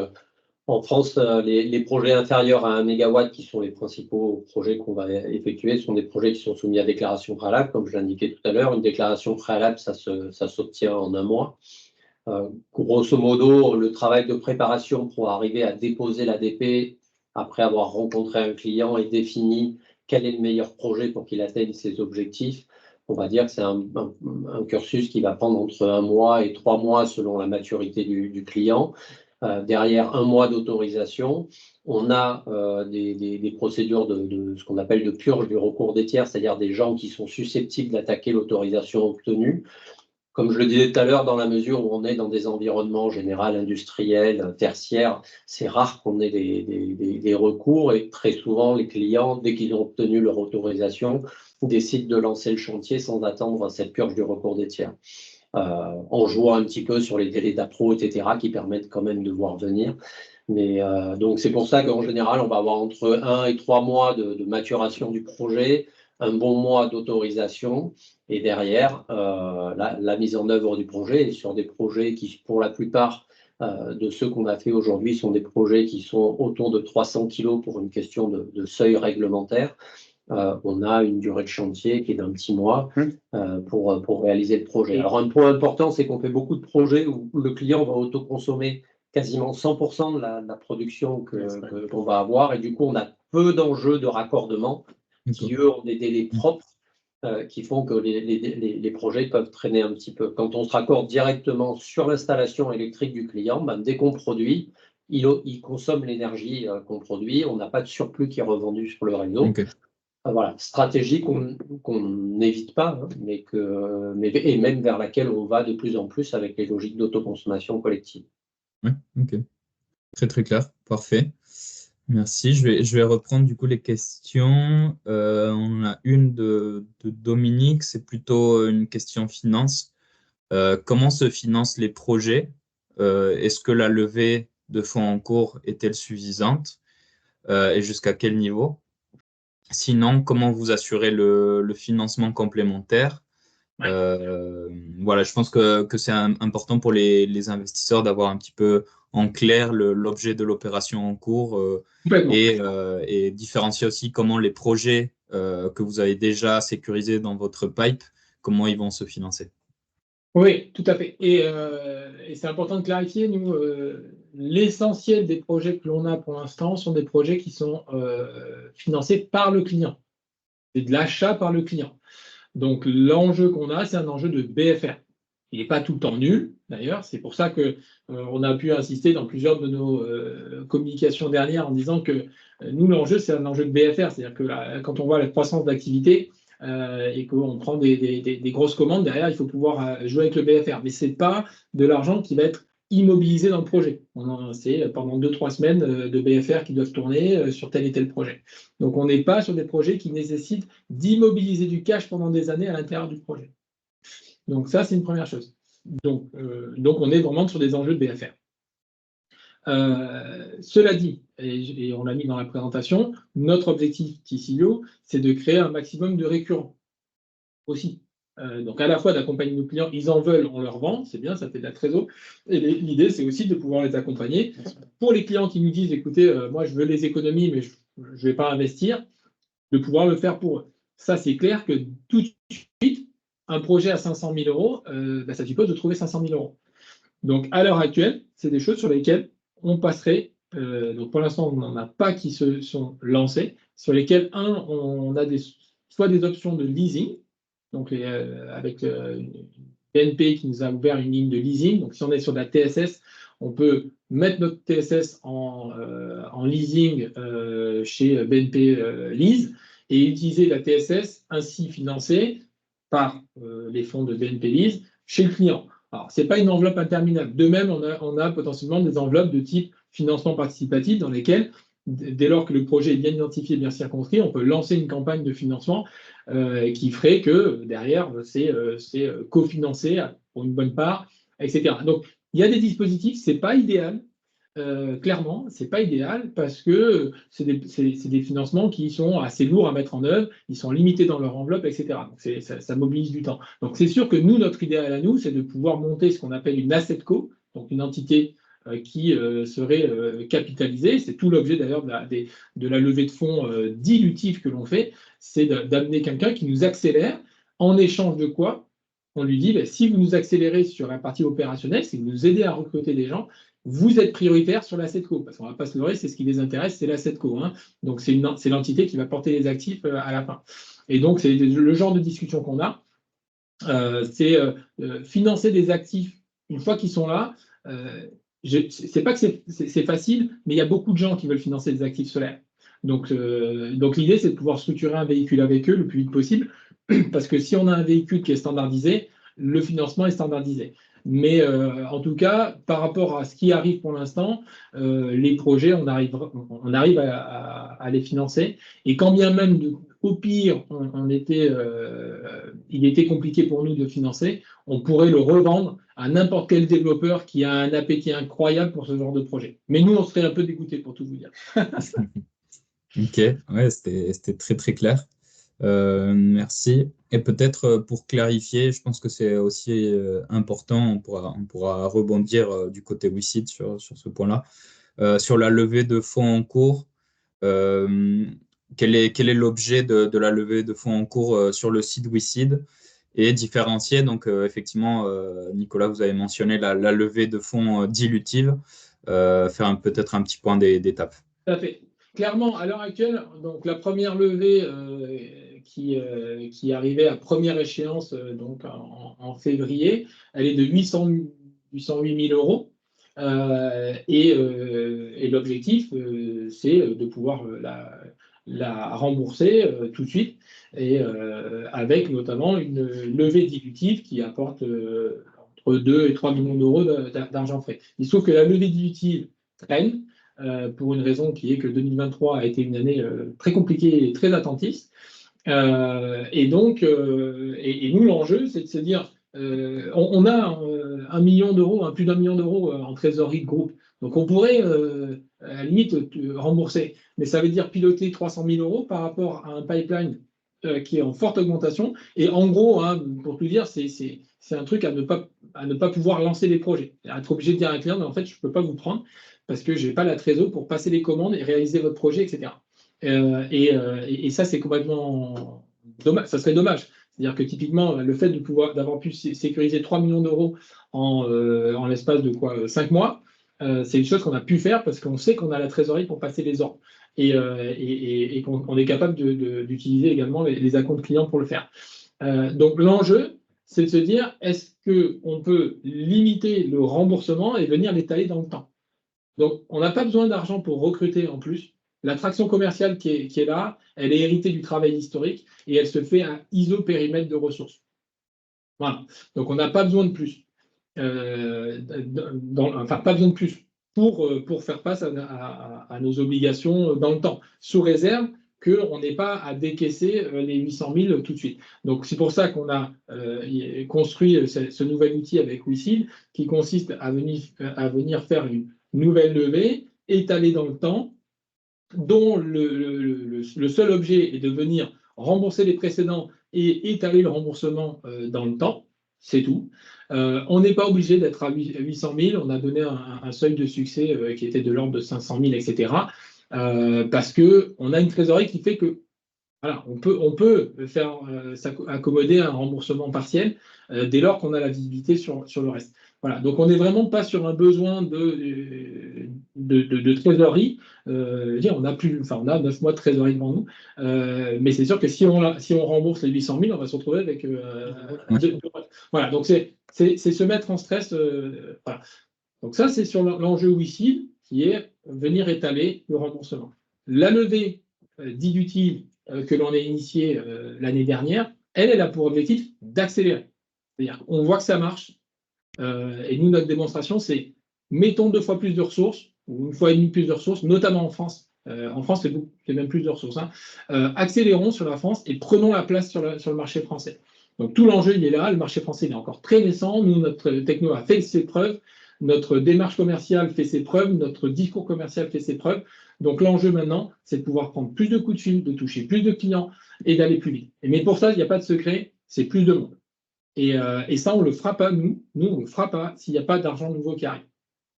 en France, les projets inférieurs à 1 MW, qui sont les principaux projets qu'on va effectuer, sont des projets qui sont soumis à déclaration préalable. Comme je l'indiquais tout à l'heure, une déclaration préalable, ça s'obtient en 1 mois. Grosso modo, le travail de préparation pour arriver à déposer l'ADP après avoir rencontré un client et défini quel est le meilleur projet pour qu'il atteigne ses objectifs, on va dire que c'est un cursus qui va prendre entre 1 mois et 3 mois selon la maturité du client. Derrière 1 mois d'autorisation, on a des procédures de ce qu'on appelle de purge du recours des tiers, c'est-à-dire des gens qui sont susceptibles d'attaquer l'autorisation obtenue. Comme je le disais tout à l'heure, dans la mesure où on est dans des environnements généraux, industriels, tertiaires, c'est rare qu'on ait des recours et très souvent, les clients, dès qu'ils ont obtenu leur autorisation, décident de lancer le chantier sans attendre cette purge du recours des tiers. En jouant un petit peu sur les délais d'appro, etc., qui permettent quand même de voir venir. Mais donc, c'est pour ça qu'en général, on va avoir entre 1 et 3 mois de maturation du projet, un bon mois d'autorisation et derrière, la mise en œuvre du projet. Et sur des projets qui, pour la plupart de ceux qu'on a fait aujourd'hui, sont des projets qui sont autour de 300 kg pour une question de seuil réglementaire. On a une durée de chantier qui est d'un petit mois pour réaliser le projet. Alors, un point important, c'est qu'on fait beaucoup de projets où le client va autoconsommer quasiment 100% de la production qu'on va avoir. Et du coup, on a peu d'enjeux de raccordement qui, eux, ont des délais propres qui font que les projets peuvent traîner un petit peu. Quand on se raccorde directement sur l'installation électrique du client, dès qu'on produit, il consomme l'énergie qu'on produit. On n'a pas de surplus qui est revendu sur le réseau. Voilà, stratégie qu'on n'évite pas, et même vers laquelle on va de plus en plus avec les logiques d'autoconsommation collective. Oui, ok. Très très clair, parfait. Merci. Je vais reprendre du coup les questions. On a une de Dominique, c'est plutôt une question finance. Comment se financent les projets? Est-ce que la levée de fonds en cours est-elle suffisante? Et jusqu'à quel niveau? Sinon, comment vous assurez le financement complémentaire? Voilà, je pense que c'est important pour les investisseurs d'avoir un petit peu en clair l'objet de l'opération en cours et différencier aussi comment les projets que vous avez déjà sécurisés dans votre pipe, comment ils vont se financer. Oui, tout à fait. Et c'est important de clarifier, nous, l'essentiel des projets que l'on a pour l'instant sont des projets qui sont financés par le client. C'est de l'achat par le client. Donc, l'enjeu qu'on a, c'est un enjeu de BFR. Il n'est pas tout le temps nul, d'ailleurs. C'est pour ça qu'on a pu insister dans plusieurs de nos communications dernières en disant que nous, l'enjeu, c'est un enjeu de BFR. C'est-à-dire que quand on voit la croissance d'activité et qu'on prend des grosses commandes, derrière, il faut pouvoir jouer avec le BFR. Mais ce n'est pas de l'argent qui va être immobilisé dans le projet. C'est pendant 2-3 semaines de BFR qui doivent tourner sur tel et tel projet. Donc, on n'est pas sur des projets qui nécessitent d'immobiliser du cash pendant des années à l'intérieur du projet. Donc, ça, c'est une première chose. Donc, on est vraiment sur des enjeux de BFR. Cela dit, et on l'a mis dans la présentation, notre objectif Ticilio, c'est de créer un maximum de récurrents aussi. Donc, à la fois d'accompagner nos clients, ils en veulent, on leur vend, c'est bien, ça fait de la trésor. Et l'idée, c'est aussi de pouvoir les accompagner. Pour les clients qui nous disent, écoutez, moi, je veux les économies, mais je ne vais pas investir, de pouvoir le faire pour eux. Ça, c'est clair que tout de suite, un projet à 500 000 euros, ça suppose de trouver 500 000 euros. Donc, à l'heure actuelle, c'est des choses sur lesquelles on passerait. Donc, pour l'instant, on n'en a pas qui se sont lancés, sur lesquels, on a des soit des options de leasing, donc avec BNP qui nous a ouvert une ligne de leasing. Donc si on est sur de la TSS, on peut mettre notre TSS en leasing chez BNP Lease et utiliser la TSS ainsi financée par les fonds de BNP Lease chez le client. Alors, ce n'est pas une enveloppe interminable. De même, on a potentiellement des enveloppes de type financement participatif dans lesquelles, dès lors que le projet est bien identifié, bien circonscrit, on peut lancer une campagne de financement qui ferait que derrière, c'est cofinancé pour une bonne part, etc. Donc, il y a des dispositifs, ce n'est pas idéal. Clairement, ce n'est pas idéal parce que c'est des financements qui sont assez lourds à mettre en œuvre, ils sont limités dans leur enveloppe, etc. Donc ça mobilise du temps. Donc c'est sûr que nous, notre idéal à nous, c'est de pouvoir monter ce qu'on appelle une asset co, donc une entité qui serait capitalisée. C'est tout l'objet d'ailleurs de la levée de fonds dilutive que l'on fait, c'est d'amener quelqu'un qui nous accélère en échange de quoi on lui dit, si vous nous accélérez sur la partie opérationnelle, si vous nous aidez à recruter des gens, vous êtes prioritaire sur l'asset co, parce qu'on ne va pas se leurrer, c'est ce qui les intéresse, c'est l'asset co. Hein. Donc c'est l'entité qui va porter les actifs à la fin. Et donc c'est le genre de discussion qu'on a. C'est financer des actifs une fois qu'ils sont là. C'est pas que c'est facile, mais il y a beaucoup de gens qui veulent financer des actifs solaires. Donc l'idée, c'est de pouvoir structurer un véhicule avec eux le plus vite possible, parce que si on a un véhicule qui est standardisé, le financement est standardisé. Mais en tout cas, par rapport à ce qui arrive pour l'instant, les projets, on arrive à les financer. Et quand bien même, au pire, il était compliqué pour nous de financer, on pourrait le revendre à n'importe quel développeur qui a un appétit incroyable pour ce genre de projet. Mais nous, on serait un peu dégoûtés, pour tout vous dire. Ok, ouais, c'était très très clair. Merci. Et peut-être pour clarifier, je pense que c'est aussi important, on pourra rebondir du côté WISeed sur ce point-là. Sur la levée de fonds en cours, quel est l'objet de la levée de fonds en cours sur le site WISeed et différencier, donc effectivement, Nicolas, vous avez mentionné la levée de fonds dilutive, faire peut-être un petit point d'étape. Tout à fait. Clairement, à l'heure actuelle, donc la première levée qui arrivait à première échéance donc en février, elle est de 808 000 euros. Et l'objectif, c'est de pouvoir la rembourser tout de suite, et avec notamment une levée dilutive qui apporte entre 2 et 3 millions d'euros d'argent frais. Il se trouve que la levée dilutive traîne. Pour une raison qui est que 2023 a été une année très compliquée et très attentiste. Et donc, et nous, l'enjeu, c'est de se dire, on a 1 million d'euros, plus d'1 million d'euros en trésorerie de groupe. Donc, on pourrait, à la limite, rembourser. Mais ça veut dire piloter 300 000 euros par rapport à un pipeline qui est en forte augmentation. Et en gros, hein, pour tout dire, c'est un truc à ne pas pouvoir lancer des projets. À être obligé de dire à un client, mais en fait, je ne peux pas vous prendre parce que je n'ai pas la trésor pour passer les commandes et réaliser votre projet, etc. Et ça, c'est complètement dommage. Ça serait dommage. C'est-à-dire que typiquement, le fait d'avoir pu sécuriser 3 millions d'euros en l'espace de 5 mois, c'est une chose qu'on a pu faire parce qu'on sait qu'on a la trésorerie pour passer les ordres et qu'on est capable d'utiliser également les acomptes clients pour le faire. Donc l'enjeu, c'est de se dire, est-ce qu'on peut limiter le remboursement et venir l'étaler dans le temps? Donc, on n'a pas besoin d'argent pour recruter en plus. L'attraction commerciale qui est là, elle est héritée du travail historique et elle se fait à isopérimètre de ressources. Voilà. Donc, on n'a pas besoin de plus. Pas besoin de plus pour faire face à nos obligations dans le temps, sous réserve qu'on n'ait pas à décaisser les 800 000 tout de suite. Donc, c'est pour ça qu'on a construit ce nouvel outil avec WISeed qui consiste à venir faire une nouvelle levée, étalée dans le temps, dont le seul objet est de venir rembourser les précédents et étaler le remboursement dans le temps. C'est tout. On n'est pas obligé d'être à 800 000. On a donné un seuil de succès qui était de l'ordre de 500 000, etc. Parce qu'on a une trésorerie qui fait que voilà, on peut faire accommoder un remboursement partiel dès lors qu'on a la visibilité sur le reste. Voilà, donc on n'est vraiment pas sur un besoin de trésorerie. On a 9 mois de trésorerie devant nous, mais c'est sûr que si on rembourse les 800 000, on va se retrouver avec voilà, donc c'est se mettre en stress. Voilà. Donc ça, c'est sur l'enjeu WICID, qui est venir étaler le remboursement. La levée dilutive que l'on a initiée l'année dernière, elle a pour objectif d'accélérer. C'est-à-dire qu'on voit que ça marche, et nous, notre démonstration, c'est mettons 2 fois plus de ressources, ou 1,5 fois plus de ressources, notamment en France. En France, c'est même plus de ressources. Accélérons sur la France et prenons la place sur le marché français. Donc tout l'enjeu, il est là. Le marché français, il est encore très naissant. Nous, notre techno a fait ses preuves. Notre démarche commerciale fait ses preuves. Notre discours commercial fait ses preuves. Donc l'enjeu maintenant, c'est de pouvoir prendre plus de coups de fil, de toucher plus de clients et d'aller plus vite. Mais pour ça, il n'y a pas de secret, c'est plus de monde. Et ça, on ne le fera pas, nous. Nous, on ne le fera pas s'il n'y a pas d'argent nouveau qui arrive.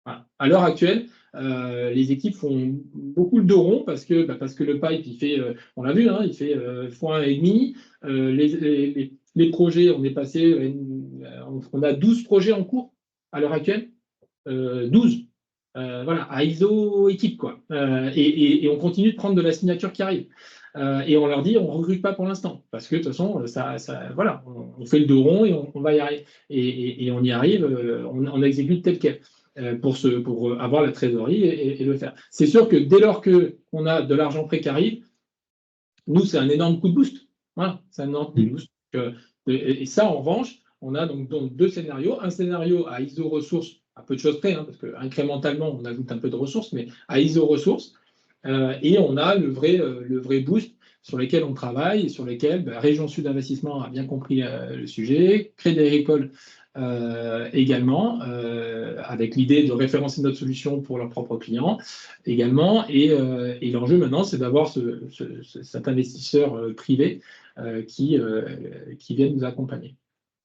Voilà. À l'heure actuelle, les équipes font beaucoup le dos rond parce que le pipe, il fait, on l'a vu, il fait x1,5. Les projets, on est passé, on a 12 projets en cours à l'heure actuelle. 12. Voilà, à ISO équipe, quoi. Et on continue de prendre de la signature qui arrive. Et on leur dit, on ne recrute pas pour l'instant, parce que de toute façon, voilà, on fait le dos rond et on va y arriver. Et on y arrive, on exécute tel quel, pour avoir la trésorerie et le faire. C'est sûr que dès lors qu'on a de l'argent prêt qui arrive, nous, c'est un énorme coup de boost. Voilà, c'est un énorme coup de boost. Et ça, en revanche, on a donc 2 scénarios. Un scénario à ISO ressources, à peu de choses près, parce qu'incrémentalement, on ajoute un peu de ressources, mais à ISO ressources. Et on a le vrai boost sur lesquels on travaille et sur lesquels Région Sud Investissement a bien compris le sujet, Crédit Agricole également, avec l'idée de référencer notre solution pour leurs propres clients également. Et l'enjeu maintenant, c'est d'avoir cet investisseur privé qui vient nous accompagner.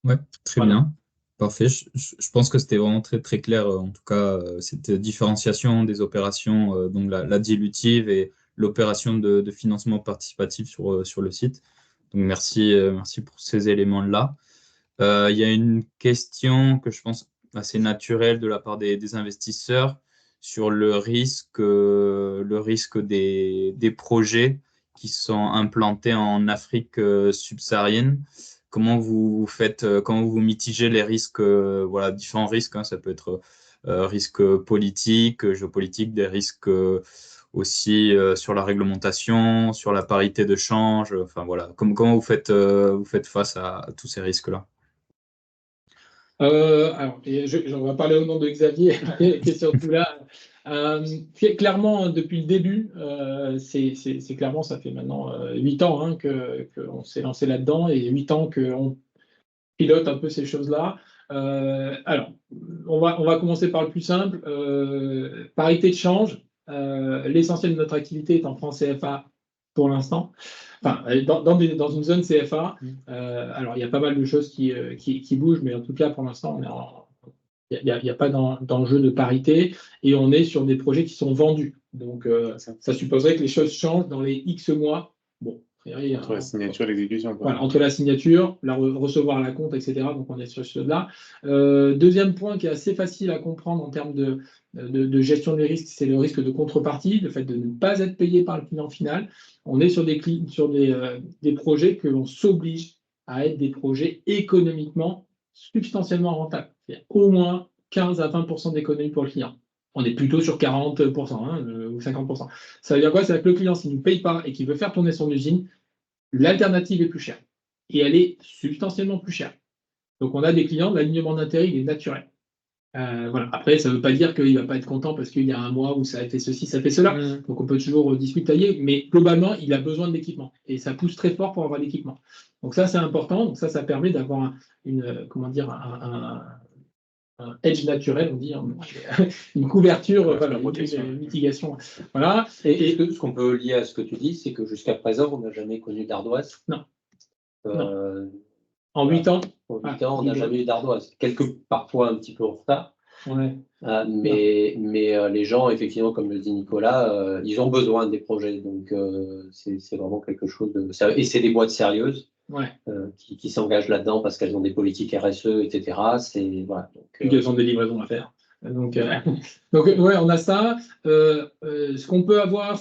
Ouais, très bien. Parfait. Je pense que c'était vraiment très, très clair, en tout cas, cette différenciation des opérations, donc la dilutive et l'opération de financement participatif sur le site. Donc, merci pour ces éléments-là. Il y a une question que je pense assez naturelle de la part des investisseurs sur le risque des projets qui sont implantés en Afrique subsaharienne. Comment vous mitigez les risques, différents risques, ça peut être risques politiques, géopolitiques, des risques aussi sur la réglementation, sur la parité de change, enfin voilà. Comment vous faites face à tous ces risques-là? Alors, on va parler au nom de Xavier, qui est surtout là. Clairement, depuis le début, c'est clairement, ça fait maintenant 8 ans qu'on s'est lancé là-dedans et 8 ans qu'on pilote un peu ces choses-là. Alors, on va commencer par le plus simple. Parité de change. L'essentiel de notre activité est en francs CFA pour l'instant. Enfin, dans une zone CFA. Alors, il y a pas mal de choses qui bougent, mais en tout cas, pour l'instant, il n'y a pas d'enjeu de parité et on est sur des projets qui sont vendus. Donc, ça supposerait que les choses changent dans les X mois. Bon, entre la signature et l'exécution. Voilà, entre la signature, recevoir la compte, etc. Donc, on est sur ce là. Deuxième point qui est assez facile à comprendre en termes de gestion des risques, c'est le risque de contrepartie, le fait de ne pas être payé par le client final. On est sur des projets que l'on s'oblige à être des projets économiquement substantiellement rentables. C'est-à-dire au moins 15 à 20% d'économie pour le client. On est plutôt sur 40% ou 50%. Ça veut dire quoi? C'est que le client, s'il ne nous paye pas et qu'il veut faire tourner son usine, l'alternative est plus chère. Et elle est substantiellement plus chère. Donc on a des clients, l'alignement d'intérêt, il est naturel. Voilà. Après, ça ne veut pas dire qu'il ne va pas être content parce qu'il y a un mois où ça a fait ceci, ça fait cela. Donc on peut toujours discuter, mais globalement, il a besoin de l'équipement. Et ça pousse très fort pour avoir l'équipement. Donc ça, c'est important. Donc ça permet d'avoir un edge naturel, on dit, une couverture, une mitigation. Voilà. Et ce qu'on peut lier à ce que tu dis, c'est que jusqu'à présent, on n'a jamais connu d'ardoise. Non. En 8 ans. En 8 ans, on n'a jamais eu d'ardoise. Parfois un petit peu en retard. Ouais. Mais les gens, effectivement, comme le dit Nicolas, ils ont besoin des projets. Donc, c'est vraiment quelque chose de sérieux. Et c'est des boîtes sérieuses qui s'engagent là-dedans parce qu'elles ont des politiques RSE, etc. Voilà, donc, puis qu'elles ont des livraisons à faire. Donc, ouais, on a ça. Ce qu'on peut avoir,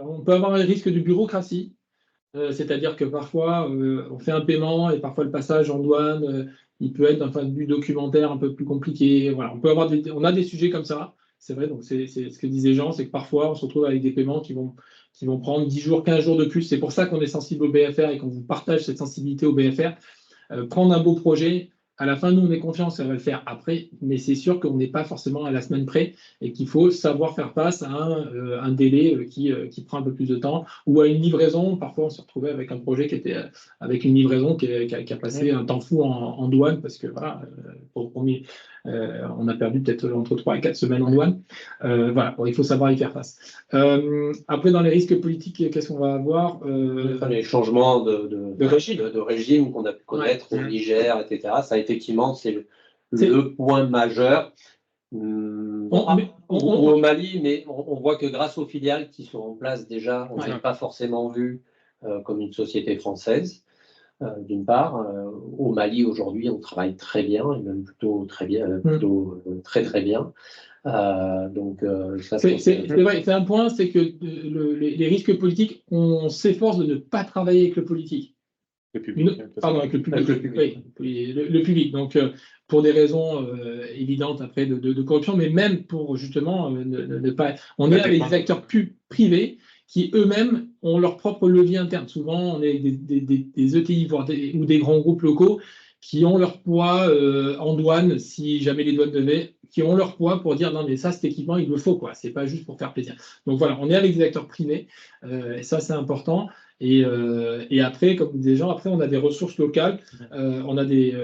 on peut avoir un risque de bureaucratie. C'est-à-dire que parfois, on fait un paiement et parfois le passage en douane, il peut être d'un point de vue documentaire un peu plus compliqué. Voilà, on a des sujets comme ça, c'est vrai. Donc, c'est ce que disaient Jean, c'est que parfois, on se retrouve avec des paiements qui vont prendre 10 jours, 15 jours de plus. C'est pour ça qu'on est sensible au BFR et qu'on vous partage cette sensibilité au BFR. Prendre un beau projet, à la fin, nous, on est confiants, ça va le faire après, mais c'est sûr qu'on n'est pas forcément à la semaine près et qu'il faut savoir faire face à un délai qui prend un peu plus de temps ou à une livraison. Parfois, on s'est retrouvé avec un projet qui était avec une livraison qui a passé un temps fou en douane parce que voilà, on a perdu peut-être entre 3 et 4 semaines en douane. Voilà, bon, il faut savoir y faire face. Après, dans les risques politiques, qu'est-ce qu'on va avoir les changements de régime qu'on a pu connaître au Niger, etc. Ça, effectivement, c'est le point majeur. Au Mali, mais on voit que grâce aux filiales qui sont en place déjà, on n'est pas forcément vu comme une société française. D'une part, au Mali aujourd'hui, on travaille très bien, et même plutôt très bien, très très bien. Donc, ça, c'est vrai, c'est un point, c'est que les risques politiques, on s'efforce de ne pas travailler avec le politique. Le public. Pardon, avec le public. Oui, le public. Donc, pour des raisons évidentes après de corruption, mais même pour justement ne pas. On est avec des acteurs privés qui eux-mêmes ont leur propre levier interne. Souvent, on est des ETI ou des grands groupes locaux qui ont leur poids en douane, si jamais les douanes qui ont leur poids pour dire non, mais ça, cet équipement, il le faut, quoi. C'est pas juste pour faire plaisir. Donc voilà, on est avec des acteurs privés, et ça, c'est important. Et après, comme disait Jean, après, on a des ressources locales, on a des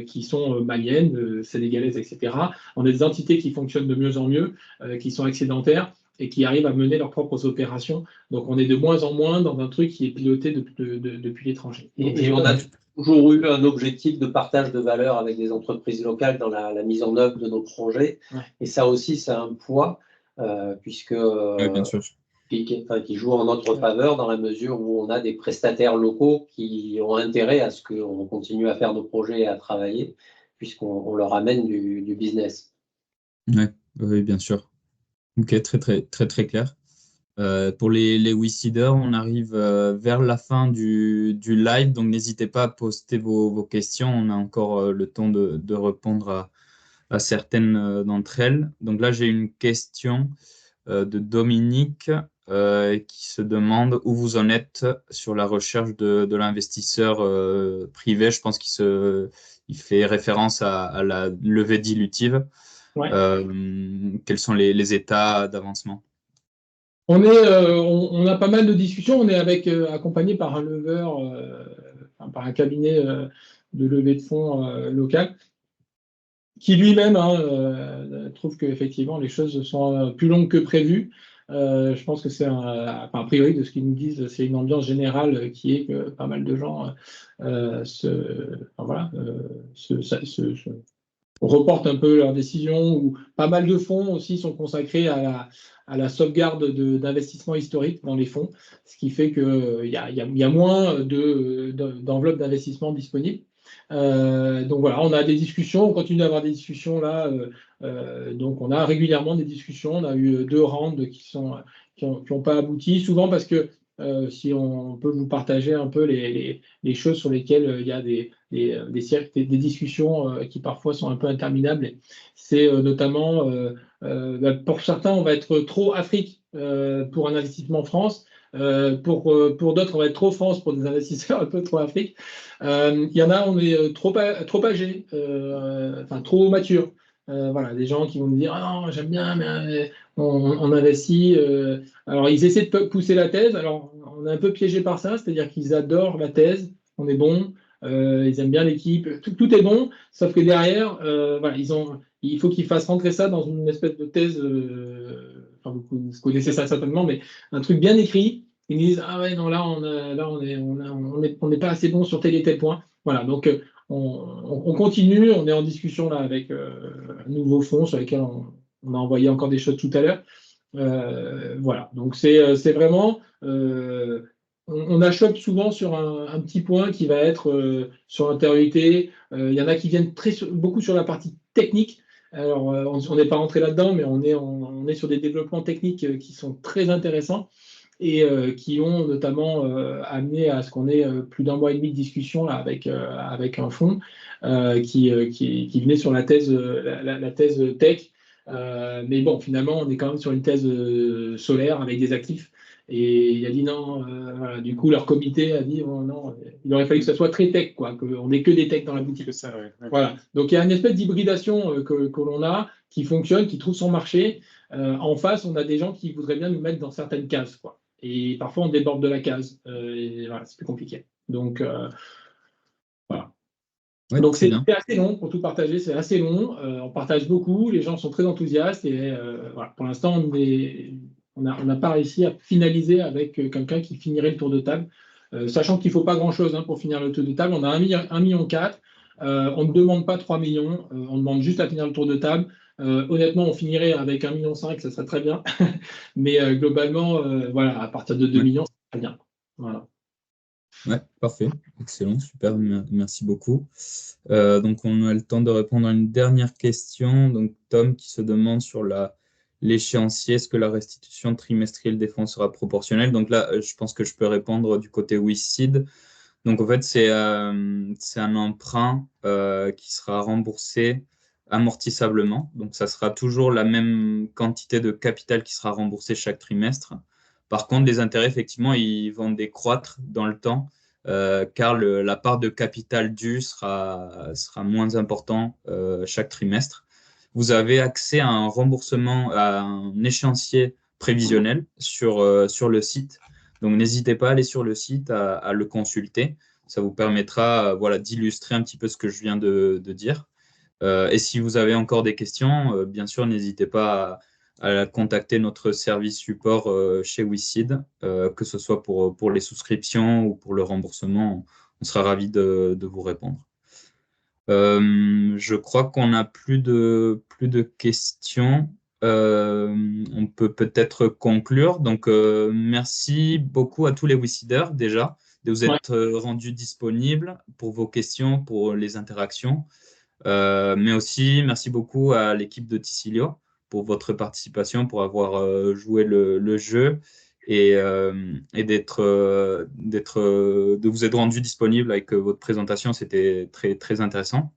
qui sont maliennes, sénégalaises, etc. On a des entités qui fonctionnent de mieux en mieux, qui sont excédentaires et qui arrivent à mener leurs propres opérations. Donc, on est de moins en moins dans un truc qui est piloté depuis l'étranger. Et on a toujours eu un objectif de partage de valeur avec des entreprises locales dans la mise en œuvre de nos projets. Ouais. Et ça aussi, c'est un poids, puisque bien sûr. Qui joue en notre faveur dans la mesure où on a des prestataires locaux qui ont intérêt à ce qu'on continue à faire nos projets et à travailler, puisqu'on leur amène du business. Oui, bien sûr. Ok, très clair. Pour les WeSeeders, on arrive vers la fin du live, donc n'hésitez pas à poster vos questions. On a encore le temps de répondre à certaines d'entre elles. Donc là, j'ai une question de Dominique qui se demande où vous en êtes sur la recherche de l'investisseur privé. Je pense qu'il fait référence à la levée dilutive. Ouais. Quels sont les états d'avancement? On a pas mal de discussions. On est accompagné par un leveur, par un cabinet de levée de fonds local, qui lui-même trouve qu'effectivement les choses sont plus longues que prévues. Je pense que c'est a priori de ce qu'ils nous disent, c'est une ambiance générale qui est que pas mal de gens reportent un peu leurs décisions, ou pas mal de fonds aussi sont consacrés à la sauvegarde d'investissements historiques dans les fonds, ce qui fait qu'il y a moins d'enveloppes d'investissement disponibles. Donc voilà, on a des discussions, on continue d'avoir des discussions là. Donc on a régulièrement des discussions. On a eu 2 rounds qui n'ont pas abouti, souvent parce que si on peut vous partager un peu les choses sur lesquelles il y a des discussions qui parfois sont un peu interminables. C'est notamment, pour certains, on va être trop Afrique pour un investissement en France. Pour d'autres, on va être trop France pour des investisseurs un peu trop Afrique. Il y en a, on est trop âgé, trop mature. Voilà, des gens qui vont me dire ah non, j'aime bien, mais on investit. Alors, ils essaient de pousser la thèse. Alors, on est un peu piégé par ça, c'est-à-dire qu'ils adorent la thèse, on est bon, ils aiment bien l'équipe, tout est bon, sauf que derrière, voilà, il faut qu'ils fassent rentrer ça dans une espèce de thèse. Vous connaissez ça certainement, mais un truc bien écrit. Ils disent ah ouais non là on n'est pas assez bon sur tel et tel point. Voilà, donc on continue, on est en discussion là avec un nouveau fonds sur lequel on a envoyé encore des choses tout à l'heure. Voilà, donc c'est vraiment on achoppe souvent sur un petit point qui va être sur l'intériorité. Il y en a qui viennent beaucoup sur la partie technique. Alors, on n'est pas rentré là-dedans, mais on est sur des développements techniques qui sont très intéressants et qui ont notamment amené à ce qu'on ait plus d'1 mois et demi de discussion là, avec un fonds qui venait sur la thèse, la thèse tech. Mais bon, finalement, on est quand même sur une thèse solaire avec des actifs. Et il a dit non, voilà. Du coup, leur comité a dit oh, non, il aurait fallu que ça soit très tech, quoi, qu'on n'ait que des techs dans la boutique. C'est ça, ouais. Voilà. Donc il y a une espèce d'hybridation que l'on a, qui fonctionne, qui trouve son marché. En face, on a des gens qui voudraient bien nous mettre dans certaines cases, quoi. Et parfois, on déborde de la case. Et voilà, c'est plus compliqué. Donc, voilà. Ouais, Donc, très c'est bien. assez long pour tout partager. C'est assez long. On partage beaucoup. Les gens sont très enthousiastes. Et voilà. Pour l'instant, on n'a pas réussi à finaliser avec quelqu'un qui finirait le tour de table. Sachant qu'il ne faut pas grand-chose pour finir le tour de table. On a 1,4 million. On ne demande pas 3 millions. On demande juste à finir le tour de table. Honnêtement, on finirait avec 1,5 million. Ça serait très bien. Mais globalement, voilà, à partir de 2 Ouais. millions, c'est très bien. Voilà. Ouais, parfait, excellent, super, merci beaucoup. Donc, on a le temps de répondre à une dernière question. Donc, Tom qui se demande sur l'échéancier, est-ce que la restitution trimestrielle des fonds sera proportionnelle? Donc là, je pense que je peux répondre du côté WISeed. Donc, en fait, c'est un emprunt qui sera remboursé amortissablement. Donc, ça sera toujours la même quantité de capital qui sera remboursée chaque trimestre. Par contre, les intérêts, effectivement, ils vont décroître dans le temps, car la part de capital dû sera moins important chaque trimestre. Vous avez accès à un remboursement, à un échéancier prévisionnel sur le site. Donc, n'hésitez pas à aller sur le site, à le consulter. Ça vous permettra voilà, d'illustrer un petit peu ce que je viens de dire. Et si vous avez encore des questions, bien sûr, n'hésitez pas à contacter notre service support chez WISeed, que ce soit pour les souscriptions ou pour le remboursement. On sera ravis de vous répondre. Je crois qu'on n'a plus de questions. On peut peut-être conclure. Donc, merci beaucoup à tous les WISeeders déjà de vous Ouais. être rendus disponibles pour vos questions, pour les interactions. Mais aussi, merci beaucoup à l'équipe de Ticilio pour votre participation, pour avoir joué le jeu et de vous être rendu disponible avec votre présentation. C'était très, très intéressant.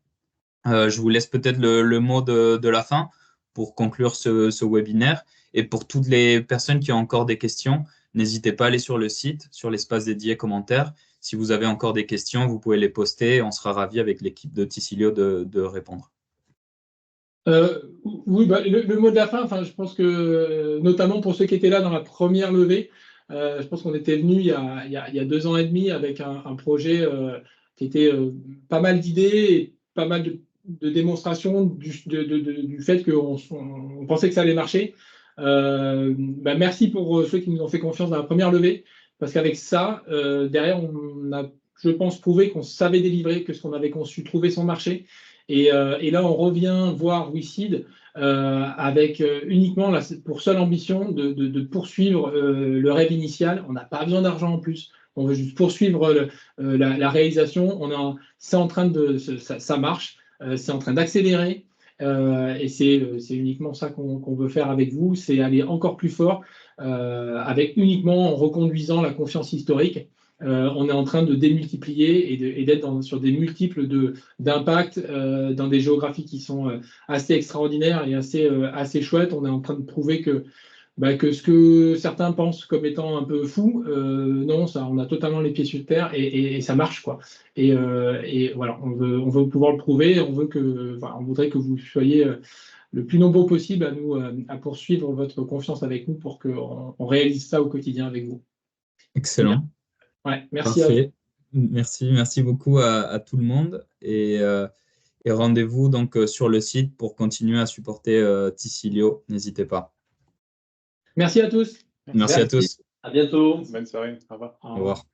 Je vous laisse peut-être le mot de la fin pour conclure ce webinaire. Et pour toutes les personnes qui ont encore des questions, n'hésitez pas à aller sur le site, sur l'espace dédié commentaires. Si vous avez encore des questions, vous pouvez les poster. On sera ravis avec l'équipe de Ticilio de répondre. Oui, le mot de la fin, enfin, je pense que, notamment pour ceux qui étaient là dans la première levée, je pense qu'on était venu il y a 2 ans et demi avec un projet qui était pas mal d'idées et pas mal de démonstrations du fait qu'on pensait que ça allait marcher. Merci pour ceux qui nous ont fait confiance dans la première levée, parce qu'avec ça, derrière, on a, je pense, prouvé qu'on savait délivrer, que ce qu'on avait conçu trouvait son marché. Et là, on revient voir WISeed avec uniquement pour seule ambition de poursuivre le rêve initial. On n'a pas besoin d'argent en plus. On veut juste poursuivre la réalisation. C'est en train ça marche. C'est en train d'accélérer. Et c'est uniquement ça qu'on veut faire avec vous. C'est aller encore plus fort avec uniquement en reconduisant la confiance historique. On est en train de démultiplier et d'être sur des multiples d'impact dans des géographies qui sont assez extraordinaires et assez chouettes. On est en train de prouver que ce que certains pensent comme étant un peu fou, non, ça, on a totalement les pieds sur terre et ça marche, quoi. Et voilà, on veut pouvoir le prouver. On voudrait que vous soyez le plus nombreux possible à poursuivre votre confiance avec nous pour qu'on réalise ça au quotidien avec vous. Excellent. Ouais, merci à vous. Parfait. Merci beaucoup à tout le monde et rendez-vous donc sur le site pour continuer à supporter Ticilio. N'hésitez pas. Merci à tous. Merci à tous. À bientôt. Bonne soirée. Au revoir. Au revoir.